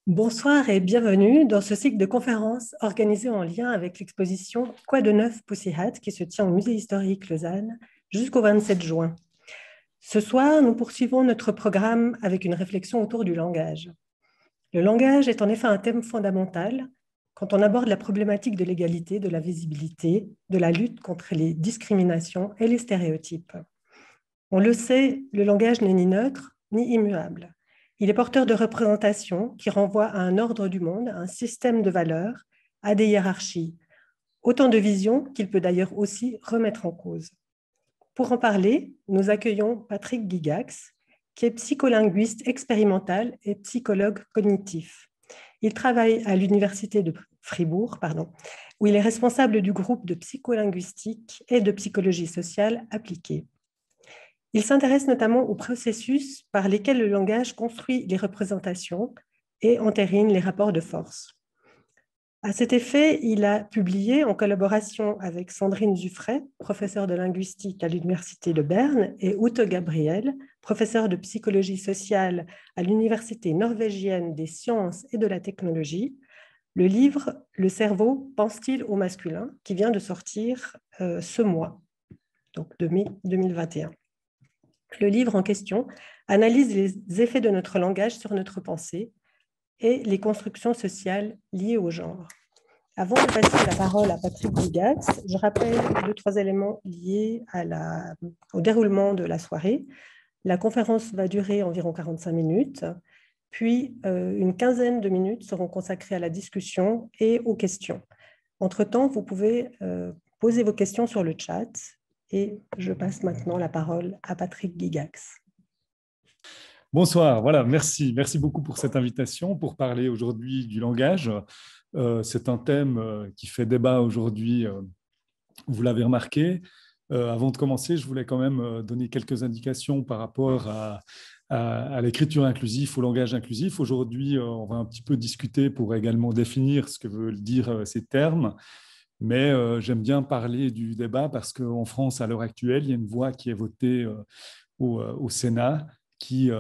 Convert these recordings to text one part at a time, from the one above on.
Bonsoir et bienvenue dans ce cycle de conférences organisé en lien avec l'exposition Quoi de neuf Pussyhat qui se tient au Musée historique Lausanne jusqu'au 27 juin. Ce soir, nous poursuivons notre programme avec une réflexion autour du langage. Le langage est en effet un thème fondamental quand on aborde la problématique de l'égalité, de la visibilité, de la lutte contre les discriminations et les stéréotypes. On le sait, le langage n'est ni neutre ni immuable. Il est porteur de représentations qui renvoient à un ordre du monde, à un système de valeurs, à des hiérarchies. Autant de visions qu'il peut d'ailleurs aussi remettre en cause. Pour en parler, nous accueillons Patrick Gygax, qui est psycholinguiste expérimental et psychologue cognitif. Il travaille à l'Université de Fribourg, où il est responsable du groupe de psycholinguistique et de psychologie sociale appliquée. Il s'intéresse notamment aux processus par lesquels le langage construit les représentations et entérine les rapports de force. À cet effet, il a publié, en collaboration avec Sandrine Zuffray, professeure de linguistique à l'Université de Berne, et Ute Gabriel, professeure de psychologie sociale à l'Université norvégienne des sciences et de la technologie, le livre « Le cerveau pense-t-il au masculin » qui vient de sortir ce mois, donc 2021. Le livre en question analyse les effets de notre langage sur notre pensée et les constructions sociales liées au genre. Avant de passer la parole à Patrick Gygax, je rappelle 2-3 éléments liés au déroulement de la soirée. La conférence va durer environ 45 minutes, puis une quinzaine de minutes seront consacrées à la discussion et aux questions. Entre-temps, vous pouvez poser vos questions sur le chat. Et je passe maintenant la parole à Patrick Gygax. Bonsoir, voilà, merci beaucoup pour cette invitation pour parler aujourd'hui du langage. C'est un thème qui fait débat aujourd'hui, vous l'avez remarqué. Avant de commencer, je voulais quand même donner quelques indications par rapport à l'écriture inclusive, au langage inclusif. Aujourd'hui, on va un petit peu discuter pour également définir ce que veulent dire ces termes. Mais j'aime bien parler du débat parce qu'en France, à l'heure actuelle, il y a une voix qui est votée au Sénat qui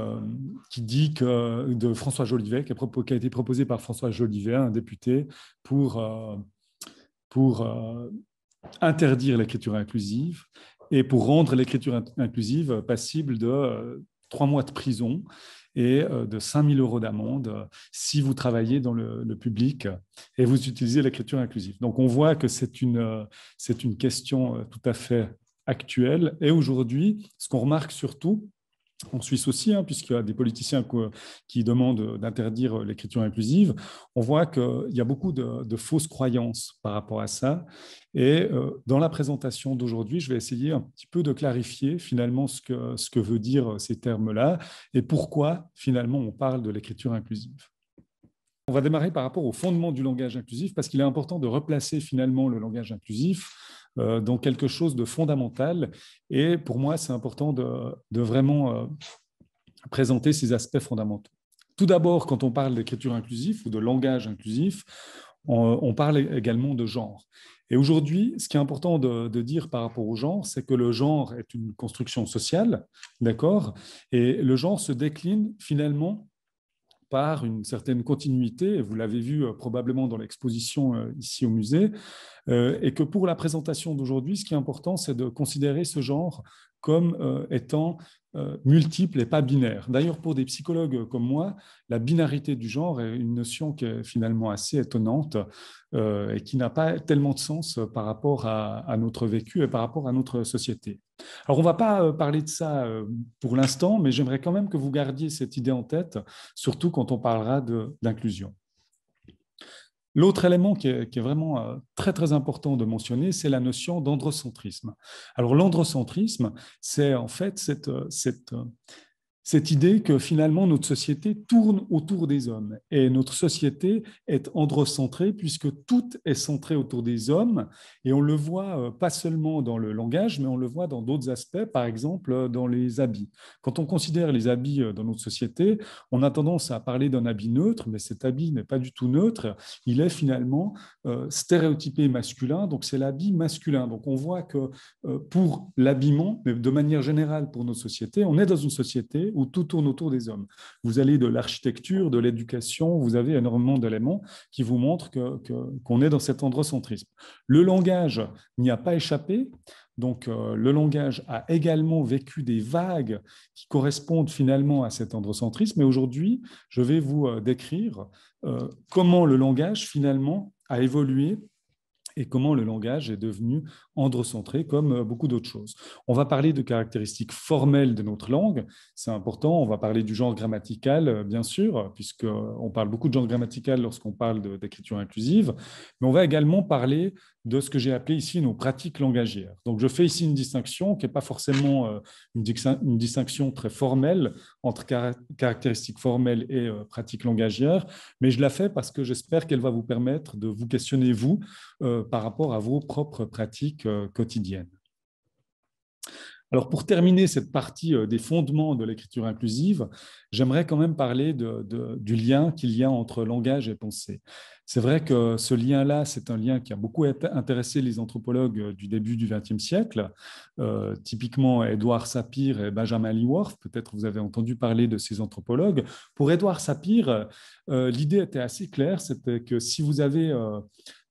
dit que, de François Jolivet, qui a été proposée par François Jolivet, un député, pour interdire l'écriture inclusive et pour rendre l'écriture inclusive passible de 3 mois de prison et de 5 000 € d'amende si vous travaillez dans le public et vous utilisez l'écriture inclusive. Donc, on voit que c'est une question tout à fait actuelle. Et aujourd'hui, ce qu'on remarque surtout, en Suisse aussi, puisqu'il y a des politiciens qui demandent d'interdire l'écriture inclusive, on voit qu'il y a beaucoup de fausses croyances par rapport à ça. Et dans la présentation d'aujourd'hui, je vais essayer un petit peu de clarifier finalement ce que veut dire ces termes-là et pourquoi finalement on parle de l'écriture inclusive. On va démarrer par rapport au fondement du langage inclusif parce qu'il est important de replacer finalement le langage inclusif dans quelque chose de fondamental. Et pour moi, c'est important de vraiment présenter ces aspects fondamentaux. Tout d'abord, quand on parle d'écriture inclusive ou de langage inclusif, on parle également de genre. Et aujourd'hui, ce qui est important de dire par rapport au genre, c'est que le genre est une construction sociale, d'accord ? Et le genre se décline finalement par une certaine continuité, et vous l'avez vu probablement dans l'exposition ici au musée, et que pour la présentation d'aujourd'hui, ce qui est important, c'est de considérer ce genre comme étant multiple et pas binaire. D'ailleurs, pour des psychologues comme moi, la binarité du genre est une notion qui est finalement assez étonnante et qui n'a pas tellement de sens par rapport à notre vécu et par rapport à notre société. Alors, on ne va pas parler de ça pour l'instant, mais j'aimerais quand même que vous gardiez cette idée en tête, surtout quand on parlera d'inclusion. L'autre élément qui est vraiment très, très important de mentionner, c'est la notion d'androcentrisme. Alors, l'androcentrisme, c'est en fait cette idée que finalement notre société tourne autour des hommes et notre société est androcentrée puisque tout est centré autour des hommes et on le voit pas seulement dans le langage mais on le voit dans d'autres aspects, par exemple dans les habits. Quand on considère les habits dans notre société, on a tendance à parler d'un habit neutre, mais cet habit n'est pas du tout neutre, il est finalement stéréotypé masculin, donc c'est l'habit masculin. Donc on voit que pour l'habillement, mais de manière générale pour notre société, on est dans une société où tout tourne autour des hommes. Vous allez de l'architecture, de l'éducation, vous avez énormément d'éléments qui vous montrent qu'on est dans cet androcentrisme. Le langage n'y a pas échappé. Donc, le langage a également vécu des vagues qui correspondent finalement à cet androcentrisme. Et aujourd'hui, je vais vous décrire comment le langage finalement a évolué et comment le langage est devenu androcentré comme beaucoup d'autres choses. On va parler de caractéristiques formelles de notre langue, c'est important. On va parler du genre grammatical, bien sûr, puisqu'on parle beaucoup de genre grammatical lorsqu'on parle d'écriture inclusive, mais on va également parler de ce que j'ai appelé ici nos pratiques langagières. Donc, je fais ici une distinction qui n'est pas forcément une distinction très formelle entre caractéristiques formelles et pratiques langagières, mais je la fais parce que j'espère qu'elle va vous permettre de vous questionner, vous, par rapport à vos propres pratiques quotidiennes. Alors, pour terminer cette partie des fondements de l'écriture inclusive, j'aimerais quand même parler du lien qu'il y a entre langage et pensée. C'est vrai que ce lien-là, c'est un lien qui a beaucoup intéressé les anthropologues du début du XXe siècle, typiquement Édouard Sapir et Benjamin Lee-Worf. Peut-être vous avez entendu parler de ces anthropologues. Pour Édouard Sapir, l'idée était assez claire, c'était que si vous avez...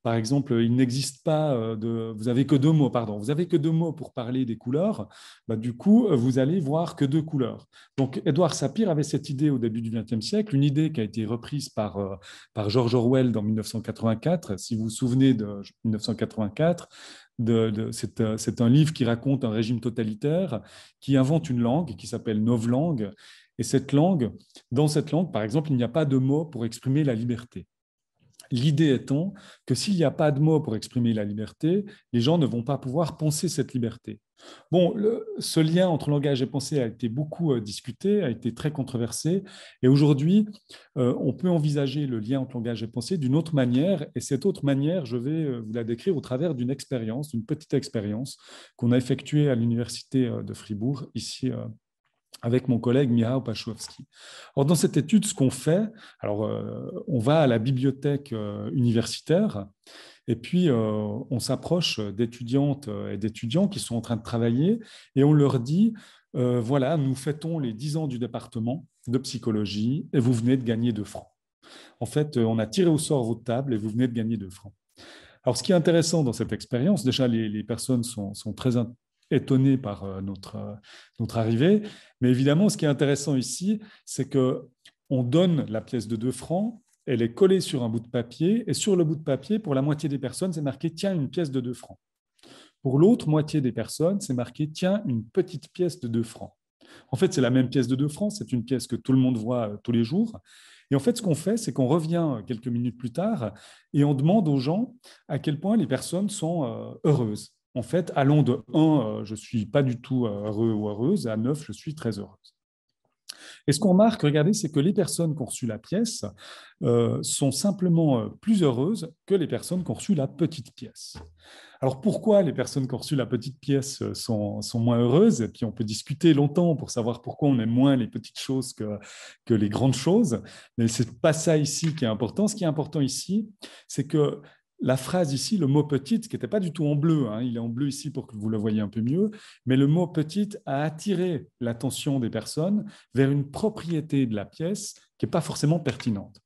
par exemple, il n'existe pas vous avez que deux mots, pardon, vous avez que deux mots pour parler des couleurs, bah, du coup, vous allez voir que deux couleurs. Donc, Édouard Sapir avait cette idée au début du XXe siècle, une idée qui a été reprise par George Orwell dans 1984. Si vous vous souvenez de 1984, c'est un livre qui raconte un régime totalitaire qui invente une langue qui s'appelle novlangue. Et dans cette langue, par exemple, il n'y a pas de mot pour exprimer la liberté. L'idée étant que s'il n'y a pas de mots pour exprimer la liberté, les gens ne vont pas pouvoir penser cette liberté. Bon, ce lien entre langage et pensée a été beaucoup discuté, a été très controversé, et aujourd'hui, on peut envisager le lien entre langage et pensée d'une autre manière, et cette autre manière, je vais vous la décrire au travers d'une expérience, d'une petite expérience qu'on a effectuée à l'université de Fribourg, ici avec mon collègue Michał Paszłowski. Dans cette étude, ce qu'on fait, on va à la bibliothèque universitaire et puis on s'approche d'étudiantes et d'étudiants qui sont en train de travailler et on leur dit, voilà, nous fêtons les 10 ans du département de psychologie et vous venez de gagner 2 francs. En fait, on a tiré au sort votre table et vous venez de gagner 2 francs. Alors, ce qui est intéressant dans cette expérience, déjà, les personnes sont très étonnées par notre arrivée. Mais évidemment, ce qui est intéressant ici, c'est qu'on donne la pièce de 2 francs, elle est collée sur un bout de papier, et sur le bout de papier, pour la moitié des personnes, c'est marqué « Tiens, une pièce de 2 francs ». Pour l'autre moitié des personnes, c'est marqué « Tiens, une petite pièce de 2 francs ». En fait, c'est la même pièce de 2 francs, c'est une pièce que tout le monde voit tous les jours. Et en fait, ce qu'on fait, c'est qu'on revient quelques minutes plus tard et on demande aux gens à quel point les personnes sont heureuses. En fait, allons de 1, je ne suis pas du tout heureux ou heureuse, à 9, je suis très heureuse. Et ce qu'on remarque, regardez, c'est que les personnes qui ont reçu la pièce sont simplement plus heureuses que les personnes qui ont reçu la petite pièce. Alors pourquoi les personnes qui ont reçu la petite pièce sont moins heureuses? Et puis on peut discuter longtemps pour savoir pourquoi on aime moins les petites choses que les grandes choses. Mais ce n'est pas ça ici qui est important. Ce qui est important ici, c'est que la phrase ici, le mot petite, qui n'était pas du tout en bleu, hein, il est en bleu ici pour que vous le voyez un peu mieux, mais le mot petite a attiré l'attention des personnes vers une propriété de la pièce qui n'est pas forcément pertinente.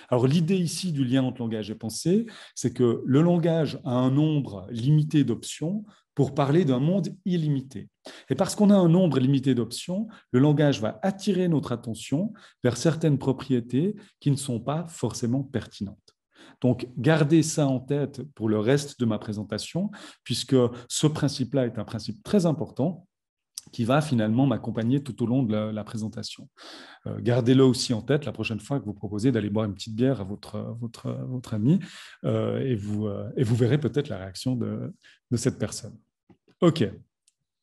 Alors l'idée ici du lien entre langage et pensée, c'est que le langage a un nombre limité d'options pour parler d'un monde illimité. Et parce qu'on a un nombre limité d'options, le langage va attirer notre attention vers certaines propriétés qui ne sont pas forcément pertinentes. Donc, gardez ça en tête pour le reste de ma présentation, puisque ce principe-là est un principe très important qui va finalement m'accompagner tout au long de la présentation. Gardez-le aussi en tête la prochaine fois que vous proposez d'aller boire une petite bière à votre ami et vous verrez peut-être la réaction de cette personne. OK,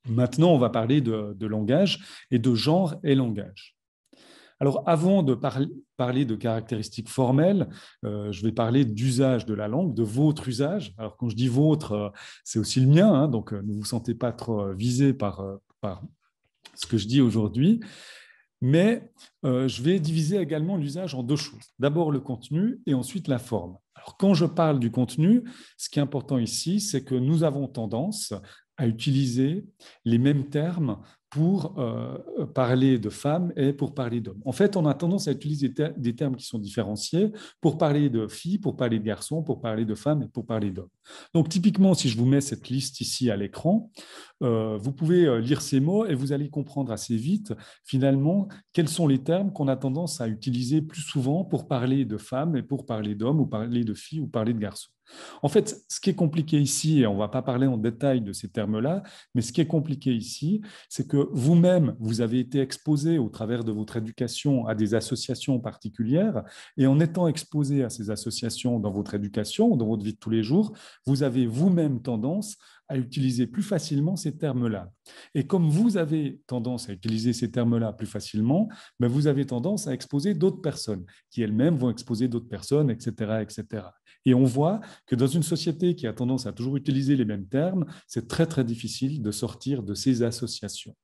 maintenant on va parler de langage et de genre et langage. Alors, avant de parler de caractéristiques formelles, je vais parler d'usage de la langue, de votre usage. Alors, quand je dis votre, c'est aussi le mien, hein, donc ne vous sentez pas trop visé par ce que je dis aujourd'hui. Mais je vais diviser également l'usage en 2 choses. D'abord le contenu et ensuite la forme. Alors, quand je parle du contenu, ce qui est important ici, c'est que nous avons tendance à utiliser les mêmes termes pour parler de femmes et pour parler d'hommes. En fait, on a tendance à utiliser des termes qui sont différenciés pour parler de filles, pour parler de garçons, pour parler de femmes et pour parler d'hommes. Donc, typiquement, si je vous mets cette liste ici à l'écran, vous pouvez lire ces mots et vous allez comprendre assez vite, finalement, quels sont les termes qu'on a tendance à utiliser plus souvent pour parler de femmes et pour parler d'hommes, ou parler de filles ou parler de garçons. En fait, ce qui est compliqué ici, et on ne va pas parler en détail de ces termes-là, mais ce qui est compliqué ici, c'est que vous-même, vous avez été exposé au travers de votre éducation à des associations particulières, et en étant exposé à ces associations dans votre éducation, dans votre vie de tous les jours, vous avez vous-même tendance à utiliser plus facilement ces termes-là. Et comme vous avez tendance à utiliser ces termes-là plus facilement, ben vous avez tendance à exposer d'autres personnes, qui elles-mêmes vont exposer d'autres personnes, etc., etc. Et on voit que dans une société qui a tendance à toujours utiliser les mêmes termes, c'est très, très difficile de sortir de ces associations.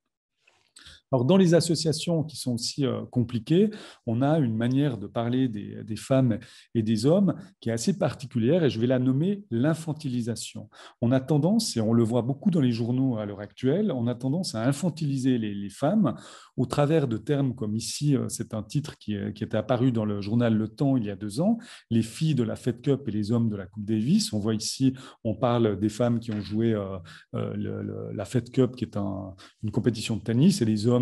Alors, dans les associations qui sont aussi compliquées, on a une manière de parler des femmes et des hommes qui est assez particulière, et je vais la nommer l'infantilisation. On a tendance, et on le voit beaucoup dans les journaux à l'heure actuelle, on a tendance à infantiliser les femmes au travers de termes comme ici, c'est un titre qui est apparu dans le journal Le Temps il y a 2 ans, les filles de la Fed Cup et les hommes de la Coupe Davis. On voit ici, on parle des femmes qui ont joué la Fed Cup, qui est une compétition de tennis, et les hommes,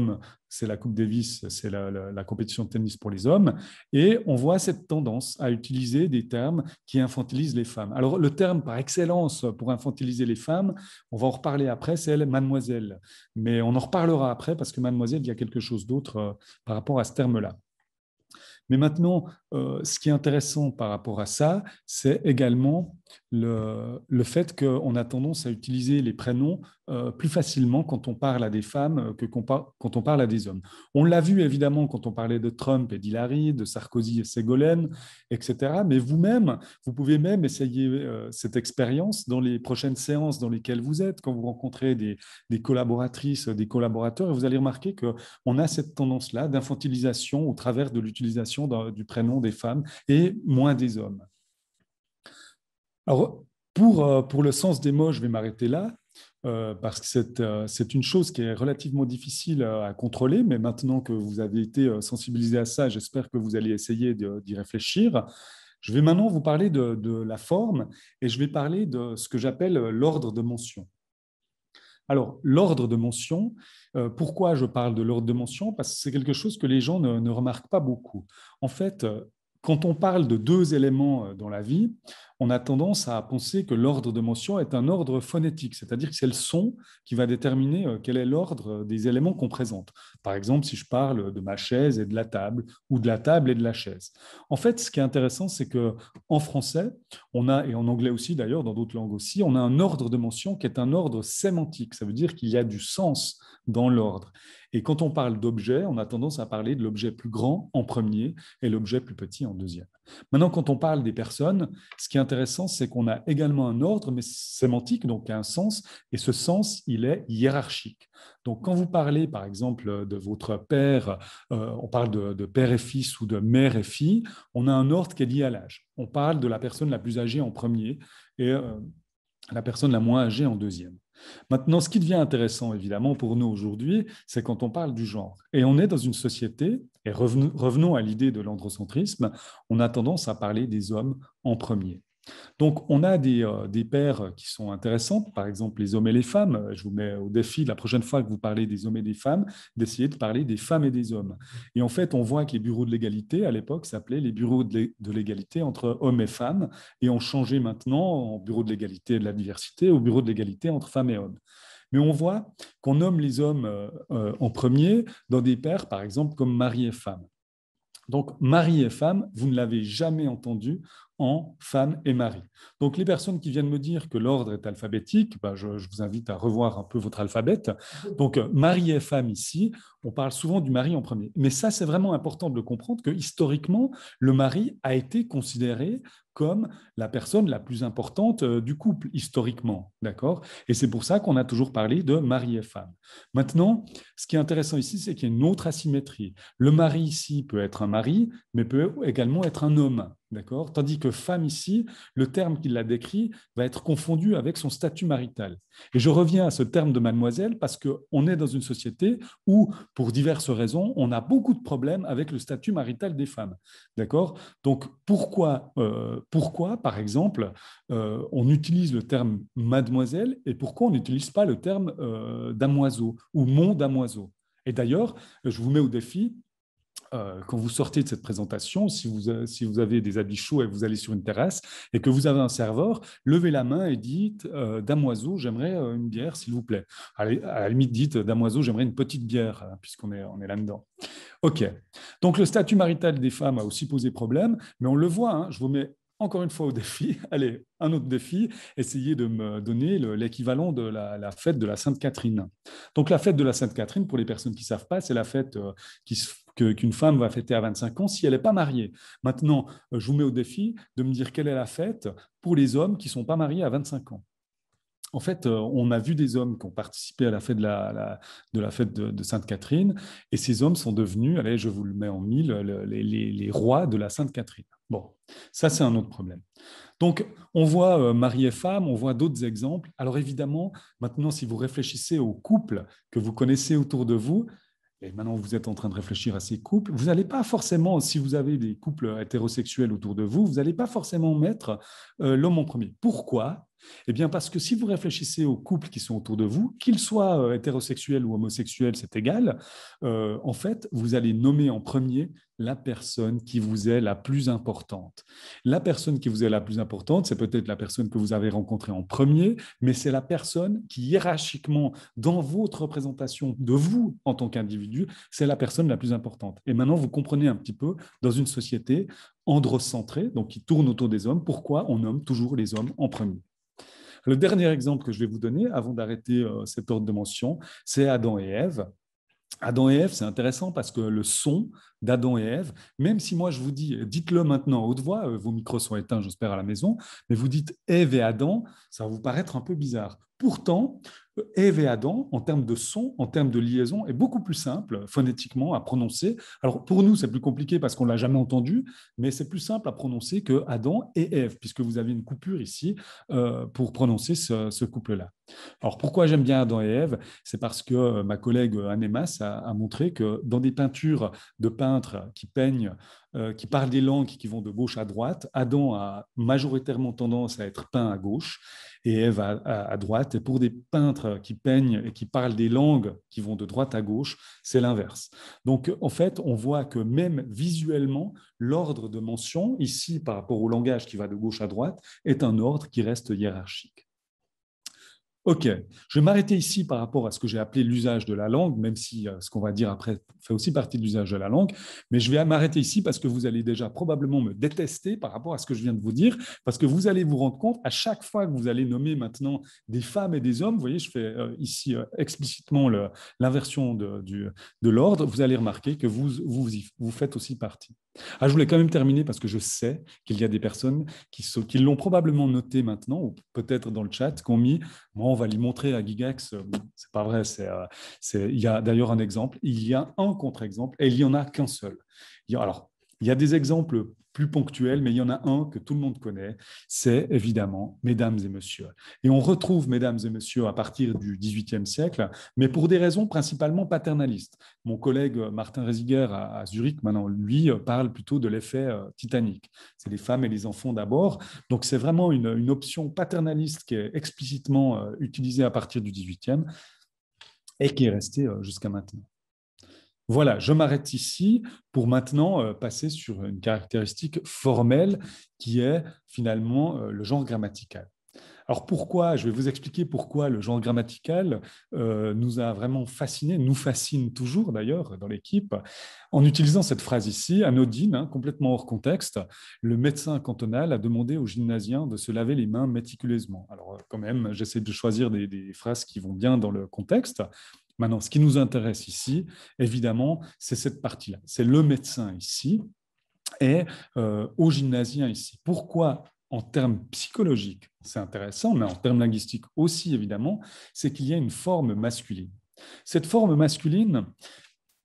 c'est la Coupe Davis, c'est la compétition de tennis pour les hommes. Et on voit cette tendance à utiliser des termes qui infantilisent les femmes. Alors, le terme par excellence pour infantiliser les femmes, on va en reparler après, c'est mademoiselle. Mais on en reparlera après parce que mademoiselle, il y a quelque chose d'autre par rapport à ce terme-là. Mais maintenant, ce qui est intéressant par rapport à ça, c'est également le fait qu'on a tendance à utiliser les prénoms plus facilement quand on parle à des femmes que quand on parle à des hommes. On l'a vu évidemment quand on parlait de Trump et d'Hillary, de Sarkozy et Ségolène, etc. Mais vous-même, vous pouvez même essayer cette expérience dans les prochaines séances dans lesquelles vous êtes, quand vous rencontrez des collaboratrices, des collaborateurs, et vous allez remarquer qu'on a cette tendance-là d'infantilisation au travers de l'utilisation du prénom des femmes et moins des hommes. Alors, pour le sens des mots, je vais m'arrêter là, parce que c'est une chose qui est relativement difficile à contrôler, mais maintenant que vous avez été sensibilisé à ça, j'espère que vous allez essayer d'y réfléchir. Je vais maintenant vous parler de la forme, et je vais parler de ce que j'appelle l'ordre de mention. Alors, l'ordre de mention, pourquoi je parle de l'ordre de mention? Parce que c'est quelque chose que les gens ne remarquent pas beaucoup. En fait, quand on parle de 2 éléments dans la vie, on a tendance à penser que l'ordre de mention est un ordre phonétique, c'est-à-dire que c'est le son qui va déterminer quel est l'ordre des éléments qu'on présente. Par exemple, si je parle de ma chaise et de la table, ou de la table et de la chaise. En fait, ce qui est intéressant, c'est qu'en français, on a, et en anglais aussi d'ailleurs, dans d'autres langues aussi, on a un ordre de mention qui est un ordre sémantique. Ça veut dire qu'il y a du sens dans l'ordre. Et quand on parle d'objet, on a tendance à parler de l'objet plus grand en premier et l'objet plus petit en deuxième. Maintenant, quand on parle des personnes, ce qui est intéressant, c'est qu'on a également un ordre, mais sémantique, donc un sens, et ce sens, il est hiérarchique. Donc, quand vous parlez, par exemple, de votre père, on parle de père et fils ou de mère et fille, on a un ordre qui est lié à l'âge. On parle de la personne la plus âgée en premier et la personne la moins âgée en deuxième. Maintenant, ce qui devient intéressant, évidemment, pour nous aujourd'hui, c'est quand on parle du genre. Et on est dans une société, et revenons à l'idée de l'androcentrisme, on a tendance à parler des hommes en premier. Donc, on a des paires qui sont intéressantes, par exemple les hommes et les femmes. Je vous mets au défi, la prochaine fois que vous parlez des hommes et des femmes, d'essayer de parler des femmes et des hommes. Et en fait, on voit que les bureaux de l'égalité, à l'époque, s'appelaient les bureaux de l'égalité entre hommes et femmes, et ont changé maintenant en bureau de l'égalité et de la diversité au bureau de l'égalité entre femmes et hommes. Mais on voit qu'on nomme les hommes en premier dans des paires, par exemple, comme mari et femme. Donc, mari et femme, vous ne l'avez jamais entendu en femme et mari. Donc, les personnes qui viennent me dire que l'ordre est alphabétique, je vous invite à revoir un peu votre alphabet. Donc, mari et femme ici, on parle souvent du mari en premier. Mais ça, c'est vraiment important de le comprendre, que historiquement, le mari a été considéré comme la personne la plus importante du couple, historiquement. D'accord? Et c'est pour ça qu'on a toujours parlé de mari et femme. Maintenant, ce qui est intéressant ici, c'est qu'il y a une autre asymétrie. Le mari ici peut être un mari, mais peut également être un homme. D'accord? Tandis que femme ici, le terme qui la décrit va être confondu avec son statut marital. Et je reviens à ce terme de mademoiselle parce qu'on est dans une société où, pour diverses raisons, on a beaucoup de problèmes avec le statut marital des femmes. D'accord? Donc, pourquoi, par exemple, on utilise le terme mademoiselle et pourquoi on n'utilise pas le terme damoiseau ou mon damoiseau? Et d'ailleurs, je vous mets au défi, quand vous sortez de cette présentation, si vous avez des habits chauds et que vous allez sur une terrasse et que vous avez un serveur, levez la main et dites Damoiseau, j'aimerais une bière, s'il vous plaît. À la limite, dites Damoiseau, j'aimerais une petite bière, hein, on est là-dedans. OK. Donc, le statut marital des femmes a aussi posé problème, mais on le voit, hein, je vous mets encore une fois au défi. Allez, un autre défi, essayez de me donner l'équivalent de la fête de la Sainte-Catherine. Donc, la fête de la Sainte-Catherine, pour les personnes qui ne savent pas, c'est la fête qu'une femme va fêter à 25 ans si elle n'est pas mariée. Maintenant, je vous mets au défi de me dire quelle est la fête pour les hommes qui ne sont pas mariés à 25 ans. En fait, on a vu des hommes qui ont participé à la fête de fête de Sainte-Catherine, et ces hommes sont devenus, allez, je vous le mets en mille, les rois de la Sainte-Catherine. Bon, ça c'est un autre problème. Donc, on voit mari et femme, on voit d'autres exemples. Alors évidemment, maintenant, si vous réfléchissez aux couples que vous connaissez autour de vous, et maintenant vous êtes en train de réfléchir à ces couples, vous n'allez pas forcément, si vous avez des couples hétérosexuels autour de vous, vous n'allez pas forcément mettre l'homme en premier. Pourquoi? Eh bien, parce que si vous réfléchissez aux couples qui sont autour de vous, qu'ils soient hétérosexuels ou homosexuels, c'est égal, en fait, vous allez nommer en premier la personne qui vous est la plus importante. La personne qui vous est la plus importante, c'est peut-être la personne que vous avez rencontrée en premier, mais c'est la personne qui, hiérarchiquement, dans votre représentation de vous en tant qu'individu, c'est la personne la plus importante. Et maintenant, vous comprenez un petit peu, dans une société androcentrée, donc qui tourne autour des hommes, pourquoi on nomme toujours les hommes en premier. Le dernier exemple que je vais vous donner, avant d'arrêter cet ordre de mention, c'est Adam et Ève. Adam et Ève, c'est intéressant parce que le son d'Adam et Ève, même si moi je vous dis, dites-le maintenant à haute voix, vos micros sont éteints, j'espère, à la maison, mais vous dites Ève et Adam, ça va vous paraître un peu bizarre. Pourtant, Ève et Adam, en termes de son, en termes de liaison, est beaucoup plus simple phonétiquement à prononcer. Alors pour nous, c'est plus compliqué parce qu'on ne l'a jamais entendu, mais c'est plus simple à prononcer que Adam et Ève, puisque vous avez une coupure ici pour prononcer ce couple-là. Alors pourquoi j'aime bien Adam et Ève? C'est parce que ma collègue Anne Mas a montré que dans des peintures de peintres qui peignent, qui parlent des langues qui vont de gauche à droite, Adam a majoritairement tendance à être peint à gauche et Ève à droite. Et pour des peintres qui peignent et qui parlent des langues qui vont de droite à gauche, c'est l'inverse. Donc en fait, on voit que même visuellement, l'ordre de mention, ici par rapport au langage qui va de gauche à droite, est un ordre qui reste hiérarchique. OK, je vais m'arrêter ici par rapport à ce que j'ai appelé l'usage de la langue, même si ce qu'on va dire après fait aussi partie de l'usage de la langue, mais je vais m'arrêter ici parce que vous allez déjà probablement me détester par rapport à ce que je viens de vous dire, parce que vous allez vous rendre compte, à chaque fois que vous allez nommer maintenant des femmes et des hommes, vous voyez, je fais ici explicitement l'inversion de l'ordre, vous allez remarquer que vous faites aussi partie. Ah, je voulais quand même terminer parce que je sais qu'il y a des personnes qui l'ont probablement noté maintenant, ou peut-être dans le chat, qui ont mis moi, on va lui montrer à Gigax, c'est pas vrai, il y a d'ailleurs un exemple, il y a un contre-exemple et il n'y en a qu'un seul. Alors, il y a des exemples plus ponctuels, mais il y en a un que tout le monde connaît, c'est évidemment Mesdames et Messieurs. Et on retrouve Mesdames et Messieurs à partir du XVIIIe siècle, mais pour des raisons principalement paternalistes. Mon collègue Martin Reisiger à Zurich, maintenant, lui, parle plutôt de l'effet Titanic. C'est les femmes et les enfants d'abord. Donc, c'est vraiment une option paternaliste qui est explicitement utilisée à partir du XVIIIe et qui est restée jusqu'à maintenant. Voilà, je m'arrête ici pour maintenant passer sur une caractéristique formelle qui est finalement le genre grammatical. Alors pourquoi, je vais vous expliquer pourquoi le genre grammatical nous a vraiment fascinés, nous fascine toujours d'ailleurs dans l'équipe, en utilisant cette phrase ici, anodine, hein, complètement hors contexte. Le médecin cantonal a demandé aux gymnasiens de se laver les mains méticuleusement. Alors quand même, j'essaie de choisir des phrases qui vont bien dans le contexte. Maintenant, ce qui nous intéresse ici, évidemment, c'est cette partie-là. C'est le médecin ici et aux gymnasiens ici. Pourquoi en termes psychologiques, c'est intéressant, mais en termes linguistiques aussi, évidemment, c'est qu'il y a une forme masculine. Cette forme masculine,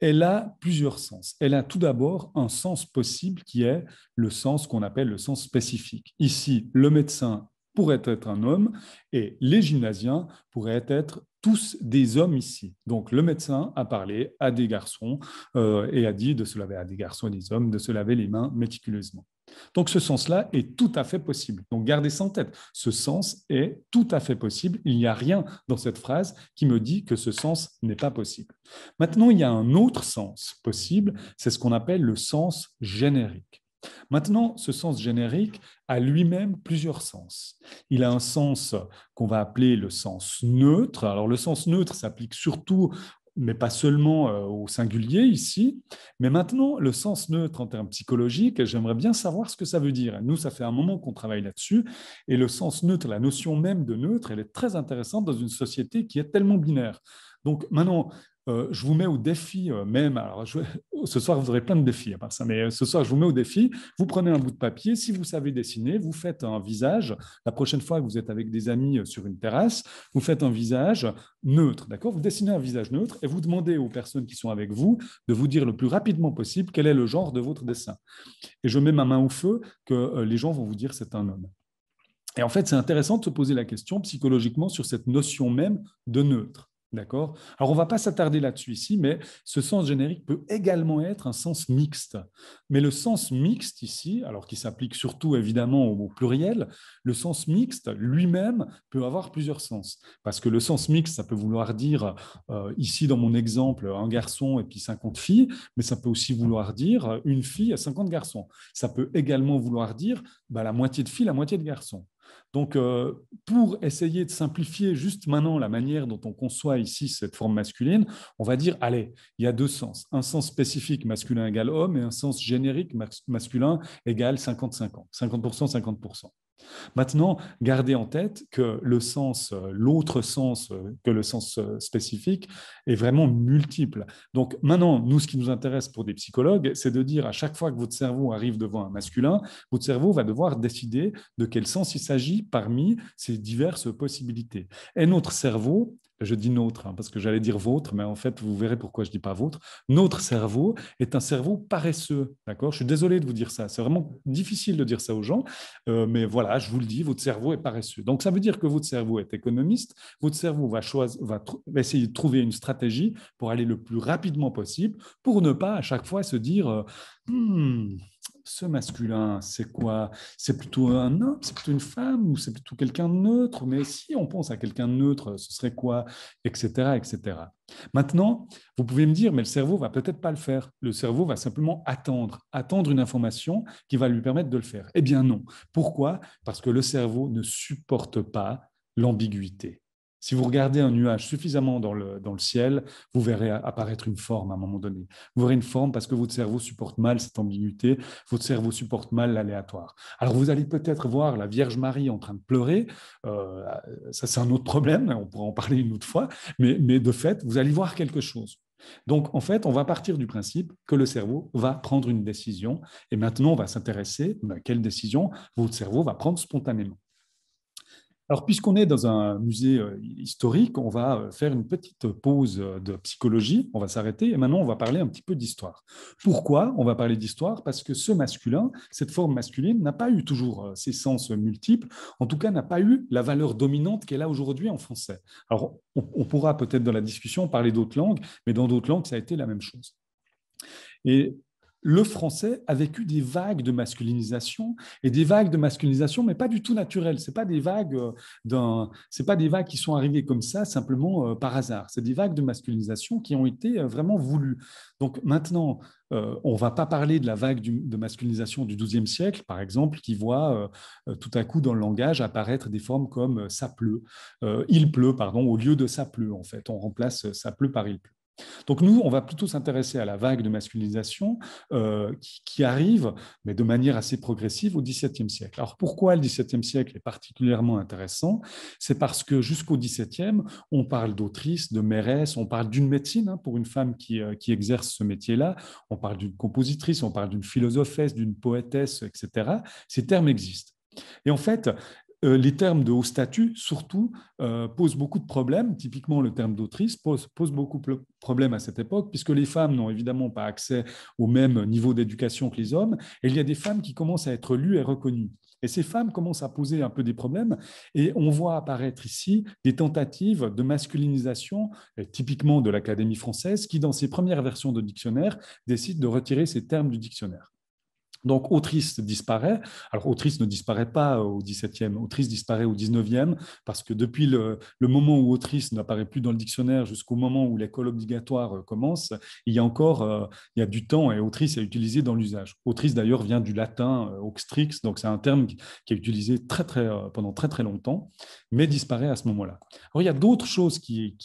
elle a plusieurs sens. Elle a tout d'abord un sens possible qui est le sens qu'on appelle le sens spécifique. Ici, le médecin pourrait être un homme et les gymnasiens pourraient être tous des hommes ici. Donc le médecin a parlé à des garçons et a dit de se laver à des garçons et des hommes, de se laver les mains méticuleusement. Donc ce sens-là est tout à fait possible. Donc gardez ça en tête. Ce sens est tout à fait possible. Il n'y a rien dans cette phrase qui me dit que ce sens n'est pas possible. Maintenant, il y a un autre sens possible, c'est ce qu'on appelle le sens générique. Maintenant, ce sens générique a lui-même plusieurs sens. Il a un sens qu'on va appeler le sens neutre. Alors le sens neutre s'applique surtout, mais pas seulement au singulier ici, mais maintenant le sens neutre en termes psychologiques, j'aimerais bien savoir ce que ça veut dire. Nous, ça fait un moment qu'on travaille là-dessus, et le sens neutre, la notion même de neutre, elle est très intéressante dans une société qui est tellement binaire. Donc maintenant, je vous mets au défi même. Alors, ce soir, vous aurez plein de défis à part ça, mais ce soir, je vous mets au défi. Vous prenez un bout de papier. Si vous savez dessiner, vous faites un visage. La prochaine fois que vous êtes avec des amis sur une terrasse, vous faites un visage neutre. D'accord? Vous dessinez un visage neutre et vous demandez aux personnes qui sont avec vous de vous dire le plus rapidement possible quel est le genre de votre dessin. Et je mets ma main au feu que les gens vont vous dire c'est un homme. Et en fait, c'est intéressant de se poser la question psychologiquement sur cette notion même de neutre. D'accord? Alors, on ne va pas s'attarder là-dessus ici, mais ce sens générique peut également être un sens mixte. Mais le sens mixte ici, alors qui s'applique surtout évidemment au pluriel, le sens mixte lui-même peut avoir plusieurs sens. Parce que le sens mixte, ça peut vouloir dire, ici dans mon exemple, un garçon et puis 50 filles, mais ça peut aussi vouloir dire une fille et 50 garçons. Ça peut également vouloir dire la moitié de filles, la moitié de garçons. Donc, pour essayer de simplifier juste maintenant la manière dont on conçoit ici cette forme masculine, on va dire, allez, il y a deux sens. Un sens spécifique masculin égale homme et un sens générique masculin égale 50-50, 50%, 50%. Maintenant, gardez en tête que le sens, l'autre sens que le sens spécifique est vraiment multiple. Donc maintenant, nous, ce qui nous intéresse pour des psychologues, c'est de dire à chaque fois que votre cerveau arrive devant un masculin, votre cerveau va devoir décider de quel sens il s'agit parmi ces diverses possibilités. Et notre cerveau, je dis notre, parce que j'allais dire vôtre, mais en fait, vous verrez pourquoi je ne dis pas vôtre. Notre cerveau est un cerveau paresseux. D'accord? Je suis désolé de vous dire ça. C'est vraiment difficile de dire ça aux gens, mais voilà, je vous le dis, votre cerveau est paresseux. Donc, ça veut dire que votre cerveau est économiste. Votre cerveau va essayer de trouver une stratégie pour aller le plus rapidement possible, pour ne pas à chaque fois se dire ce masculin, c'est quoi? C'est plutôt un homme, c'est plutôt une femme, ou c'est plutôt quelqu'un de neutre? Mais si on pense à quelqu'un de neutre, ce serait quoi? Etc., etc. Maintenant, vous pouvez me dire, mais le cerveau va peut-être pas le faire. Le cerveau va simplement attendre une information qui va lui permettre de le faire. Eh bien non. Pourquoi? Parce que le cerveau ne supporte pas l'ambiguïté. Si vous regardez un nuage suffisamment dans le ciel, vous verrez apparaître une forme à un moment donné. Vous verrez une forme parce que votre cerveau supporte mal cette ambiguïté, votre cerveau supporte mal l'aléatoire. Alors vous allez peut-être voir la Vierge Marie en train de pleurer, ça c'est un autre problème, on pourra en parler une autre fois, mais de fait, vous allez voir quelque chose. Donc, en fait, on va partir du principe que le cerveau va prendre une décision, et maintenant, on va s'intéresser à quelle décision votre cerveau va prendre spontanément. Alors, puisqu'on est dans un musée historique, on va faire une petite pause de psychologie, on va s'arrêter et maintenant on va parler un petit peu d'histoire. Pourquoi on va parler d'histoire? Parce que ce masculin, cette forme masculine, n'a pas eu toujours ses sens multiples, en tout cas n'a pas eu la valeur dominante qu'elle a aujourd'hui en français. Alors, on pourra peut-être dans la discussion parler d'autres langues, mais dans d'autres langues, ça a été la même chose. Et le français a vécu des vagues de masculinisation et des vagues de masculinisation, mais pas du tout naturelles. C'est pas des vagues c'est pas des vagues qui sont arrivées comme ça simplement par hasard. C'est des vagues de masculinisation qui ont été vraiment voulues. Donc maintenant, on va pas parler de la vague de masculinisation du XIIe siècle, par exemple, qui voit tout à coup dans le langage apparaître des formes comme ça pleut, il pleut, pardon, au lieu de ça pleut. En fait, on remplace ça pleut par il pleut. Donc nous, on va plutôt s'intéresser à la vague de masculinisation qui arrive, mais de manière assez progressive, au XVIIe siècle. Alors pourquoi le XVIIe siècle est particulièrement intéressant? C'est parce que jusqu'au XVIIe, on parle d'autrice, de mairesse, on parle d'une médecine pour une femme qui exerce ce métier-là, on parle d'une compositrice, on parle d'une philosophesse, d'une poétesse, etc. Ces termes existent. Et en fait, les termes de haut statut, surtout, posent beaucoup de problèmes. Typiquement, le terme d'autrice pose beaucoup de problèmes à cette époque, puisque les femmes n'ont évidemment pas accès au même niveau d'éducation que les hommes, et il y a des femmes qui commencent à être lues et reconnues. Et ces femmes commencent à poser un peu des problèmes, et on voit apparaître ici des tentatives de masculinisation, typiquement de l'Académie française, qui, dans ses premières versions de dictionnaire, décide de retirer ces termes du dictionnaire. Donc, autrice disparaît. Alors, autrice ne disparaît pas au XVIIe, autrice disparaît au XIXe, parce que depuis le moment où autrice n'apparaît plus dans le dictionnaire jusqu'au moment où l'école obligatoire commence, il y a encore il y a du temps, et autrice est utilisé dans l'usage. Autrice, d'ailleurs, vient du latin auxtrix, donc c'est un terme qui est utilisé pendant très, très longtemps, mais disparaît à ce moment-là. Alors, il y a d'autres choses qui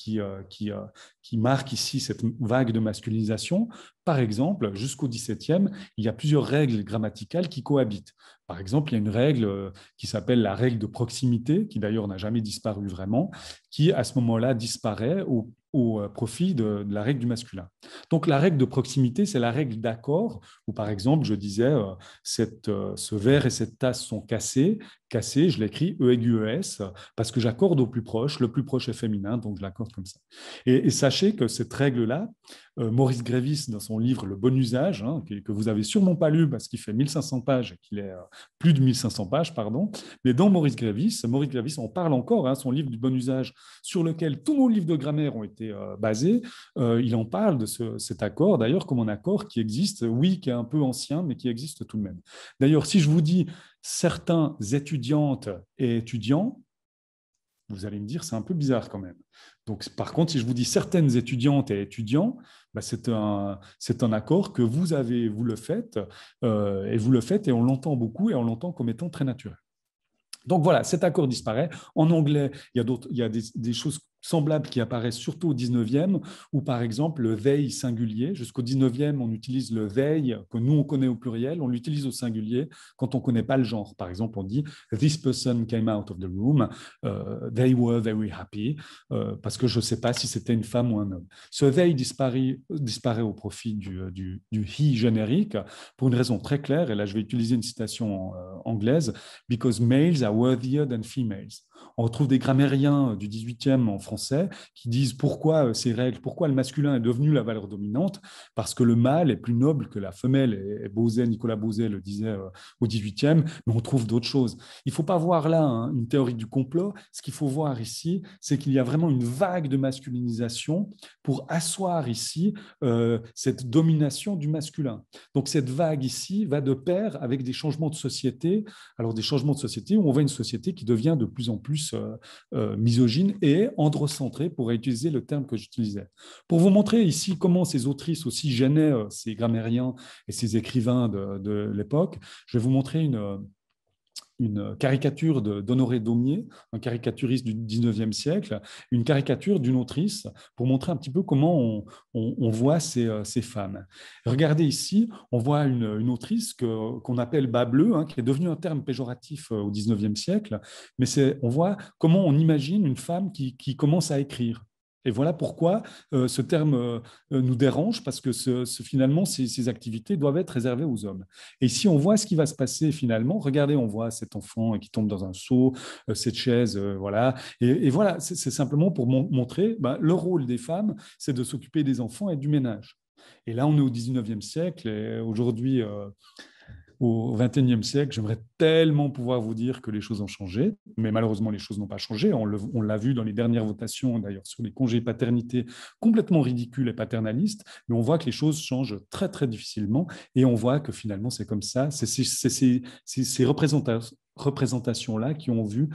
marquent ici cette vague de masculinisation. Par exemple, jusqu'au XVIIe, il y a plusieurs règles grammaticales qui cohabitent. Par exemple, il y a une règle qui s'appelle la règle de proximité, qui d'ailleurs n'a jamais disparu vraiment, qui à ce moment-là disparaît au profit de la règle du masculin. Donc la règle de proximité, c'est la règle d'accord, où par exemple, je disais, ce verre et cette tasse sont cassés. Cassé, je l'écris E aigu ES, parce que j'accorde au plus proche, le plus proche est féminin, donc je l'accorde comme ça. Et sachez que cette règle-là, Maurice Grévis, dans son livre Le Bon Usage, hein, que vous avez sûrement pas lu parce qu'il fait 1500 pages et qu'il est plus de 1500 pages, pardon, mais dans Maurice Grévis en parle encore, hein, son livre du Bon Usage, sur lequel tous nos livres de grammaire ont été basés, il en parle de cet accord, d'ailleurs, comme un accord qui existe, oui, qui est un peu ancien, mais qui existe tout de même. D'ailleurs, si je vous dis certains étudiantes et étudiants, vous allez me dire, c'est un peu bizarre quand même. Donc, par contre, si je vous dis certaines étudiantes et étudiants, bah, c'est un accord que vous le faites, et vous le faites, et on l'entend beaucoup, et on l'entend comme étant très naturel. Donc voilà, cet accord disparaît. En anglais, il y a des choses semblables qui apparaissent surtout au 19e, où par exemple le they singulier, jusqu'au 19e, on utilise le they, que nous on connaît au pluriel, on l'utilise au singulier quand on ne connaît pas le genre. Par exemple, on dit This person came out of the room, they were very happy, parce que je ne sais pas si c'était une femme ou un homme. Ce they disparaît au profit du he générique, pour une raison très claire, et là je vais utiliser une citation anglaise, because males are worthier than females. On retrouve des grammairiens du 18e en français qui disent pourquoi ces règles, pourquoi le masculin est devenu la valeur dominante, parce que le mâle est plus noble que la femelle, et Nicolas Bauzet le disait au 18e, mais on trouve d'autres choses. Il ne faut pas voir là une théorie du complot, ce qu'il faut voir ici, c'est qu'il y a vraiment une vague de masculinisation pour asseoir ici cette domination du masculin. Donc cette vague ici va de pair avec des changements de société, alors des changements de société où on voit une société qui devient de plus en plus misogyne et androcentrée, pour utiliser le terme que j'utilisais. Pour vous montrer ici comment ces autrices aussi gênaient ces grammairiens et ces écrivains de l'époque, je vais vous montrer une caricature d'Honoré Daumier, un caricaturiste du 19e siècle, une caricature d'une autrice pour montrer un petit peu comment on voit ces femmes. Regardez ici, on voit une autrice qu'on appelle bas bleu, hein, qui est devenue un terme péjoratif au 19e siècle, mais on voit comment on imagine une femme qui commence à écrire. Et voilà pourquoi ce terme nous dérange, parce que finalement, ces activités doivent être réservées aux hommes. Et ici, on voit ce qui va se passer finalement. Regardez, on voit cet enfant qui tombe dans un seau, cette chaise, voilà. Et voilà, c'est simplement pour montrer le rôle des femmes, c'est de s'occuper des enfants et du ménage. Et là, on est au 19e siècle, et aujourd'hui, au XXIe siècle, j'aimerais tellement pouvoir vous dire que les choses ont changé, mais malheureusement, les choses n'ont pas changé. On l'a vu dans les dernières votations, d'ailleurs, sur les congés paternité complètement ridicules et paternalistes, mais on voit que les choses changent très, très difficilement, et on voit que finalement, c'est comme ça. C'est ces représentations-là qui ont vu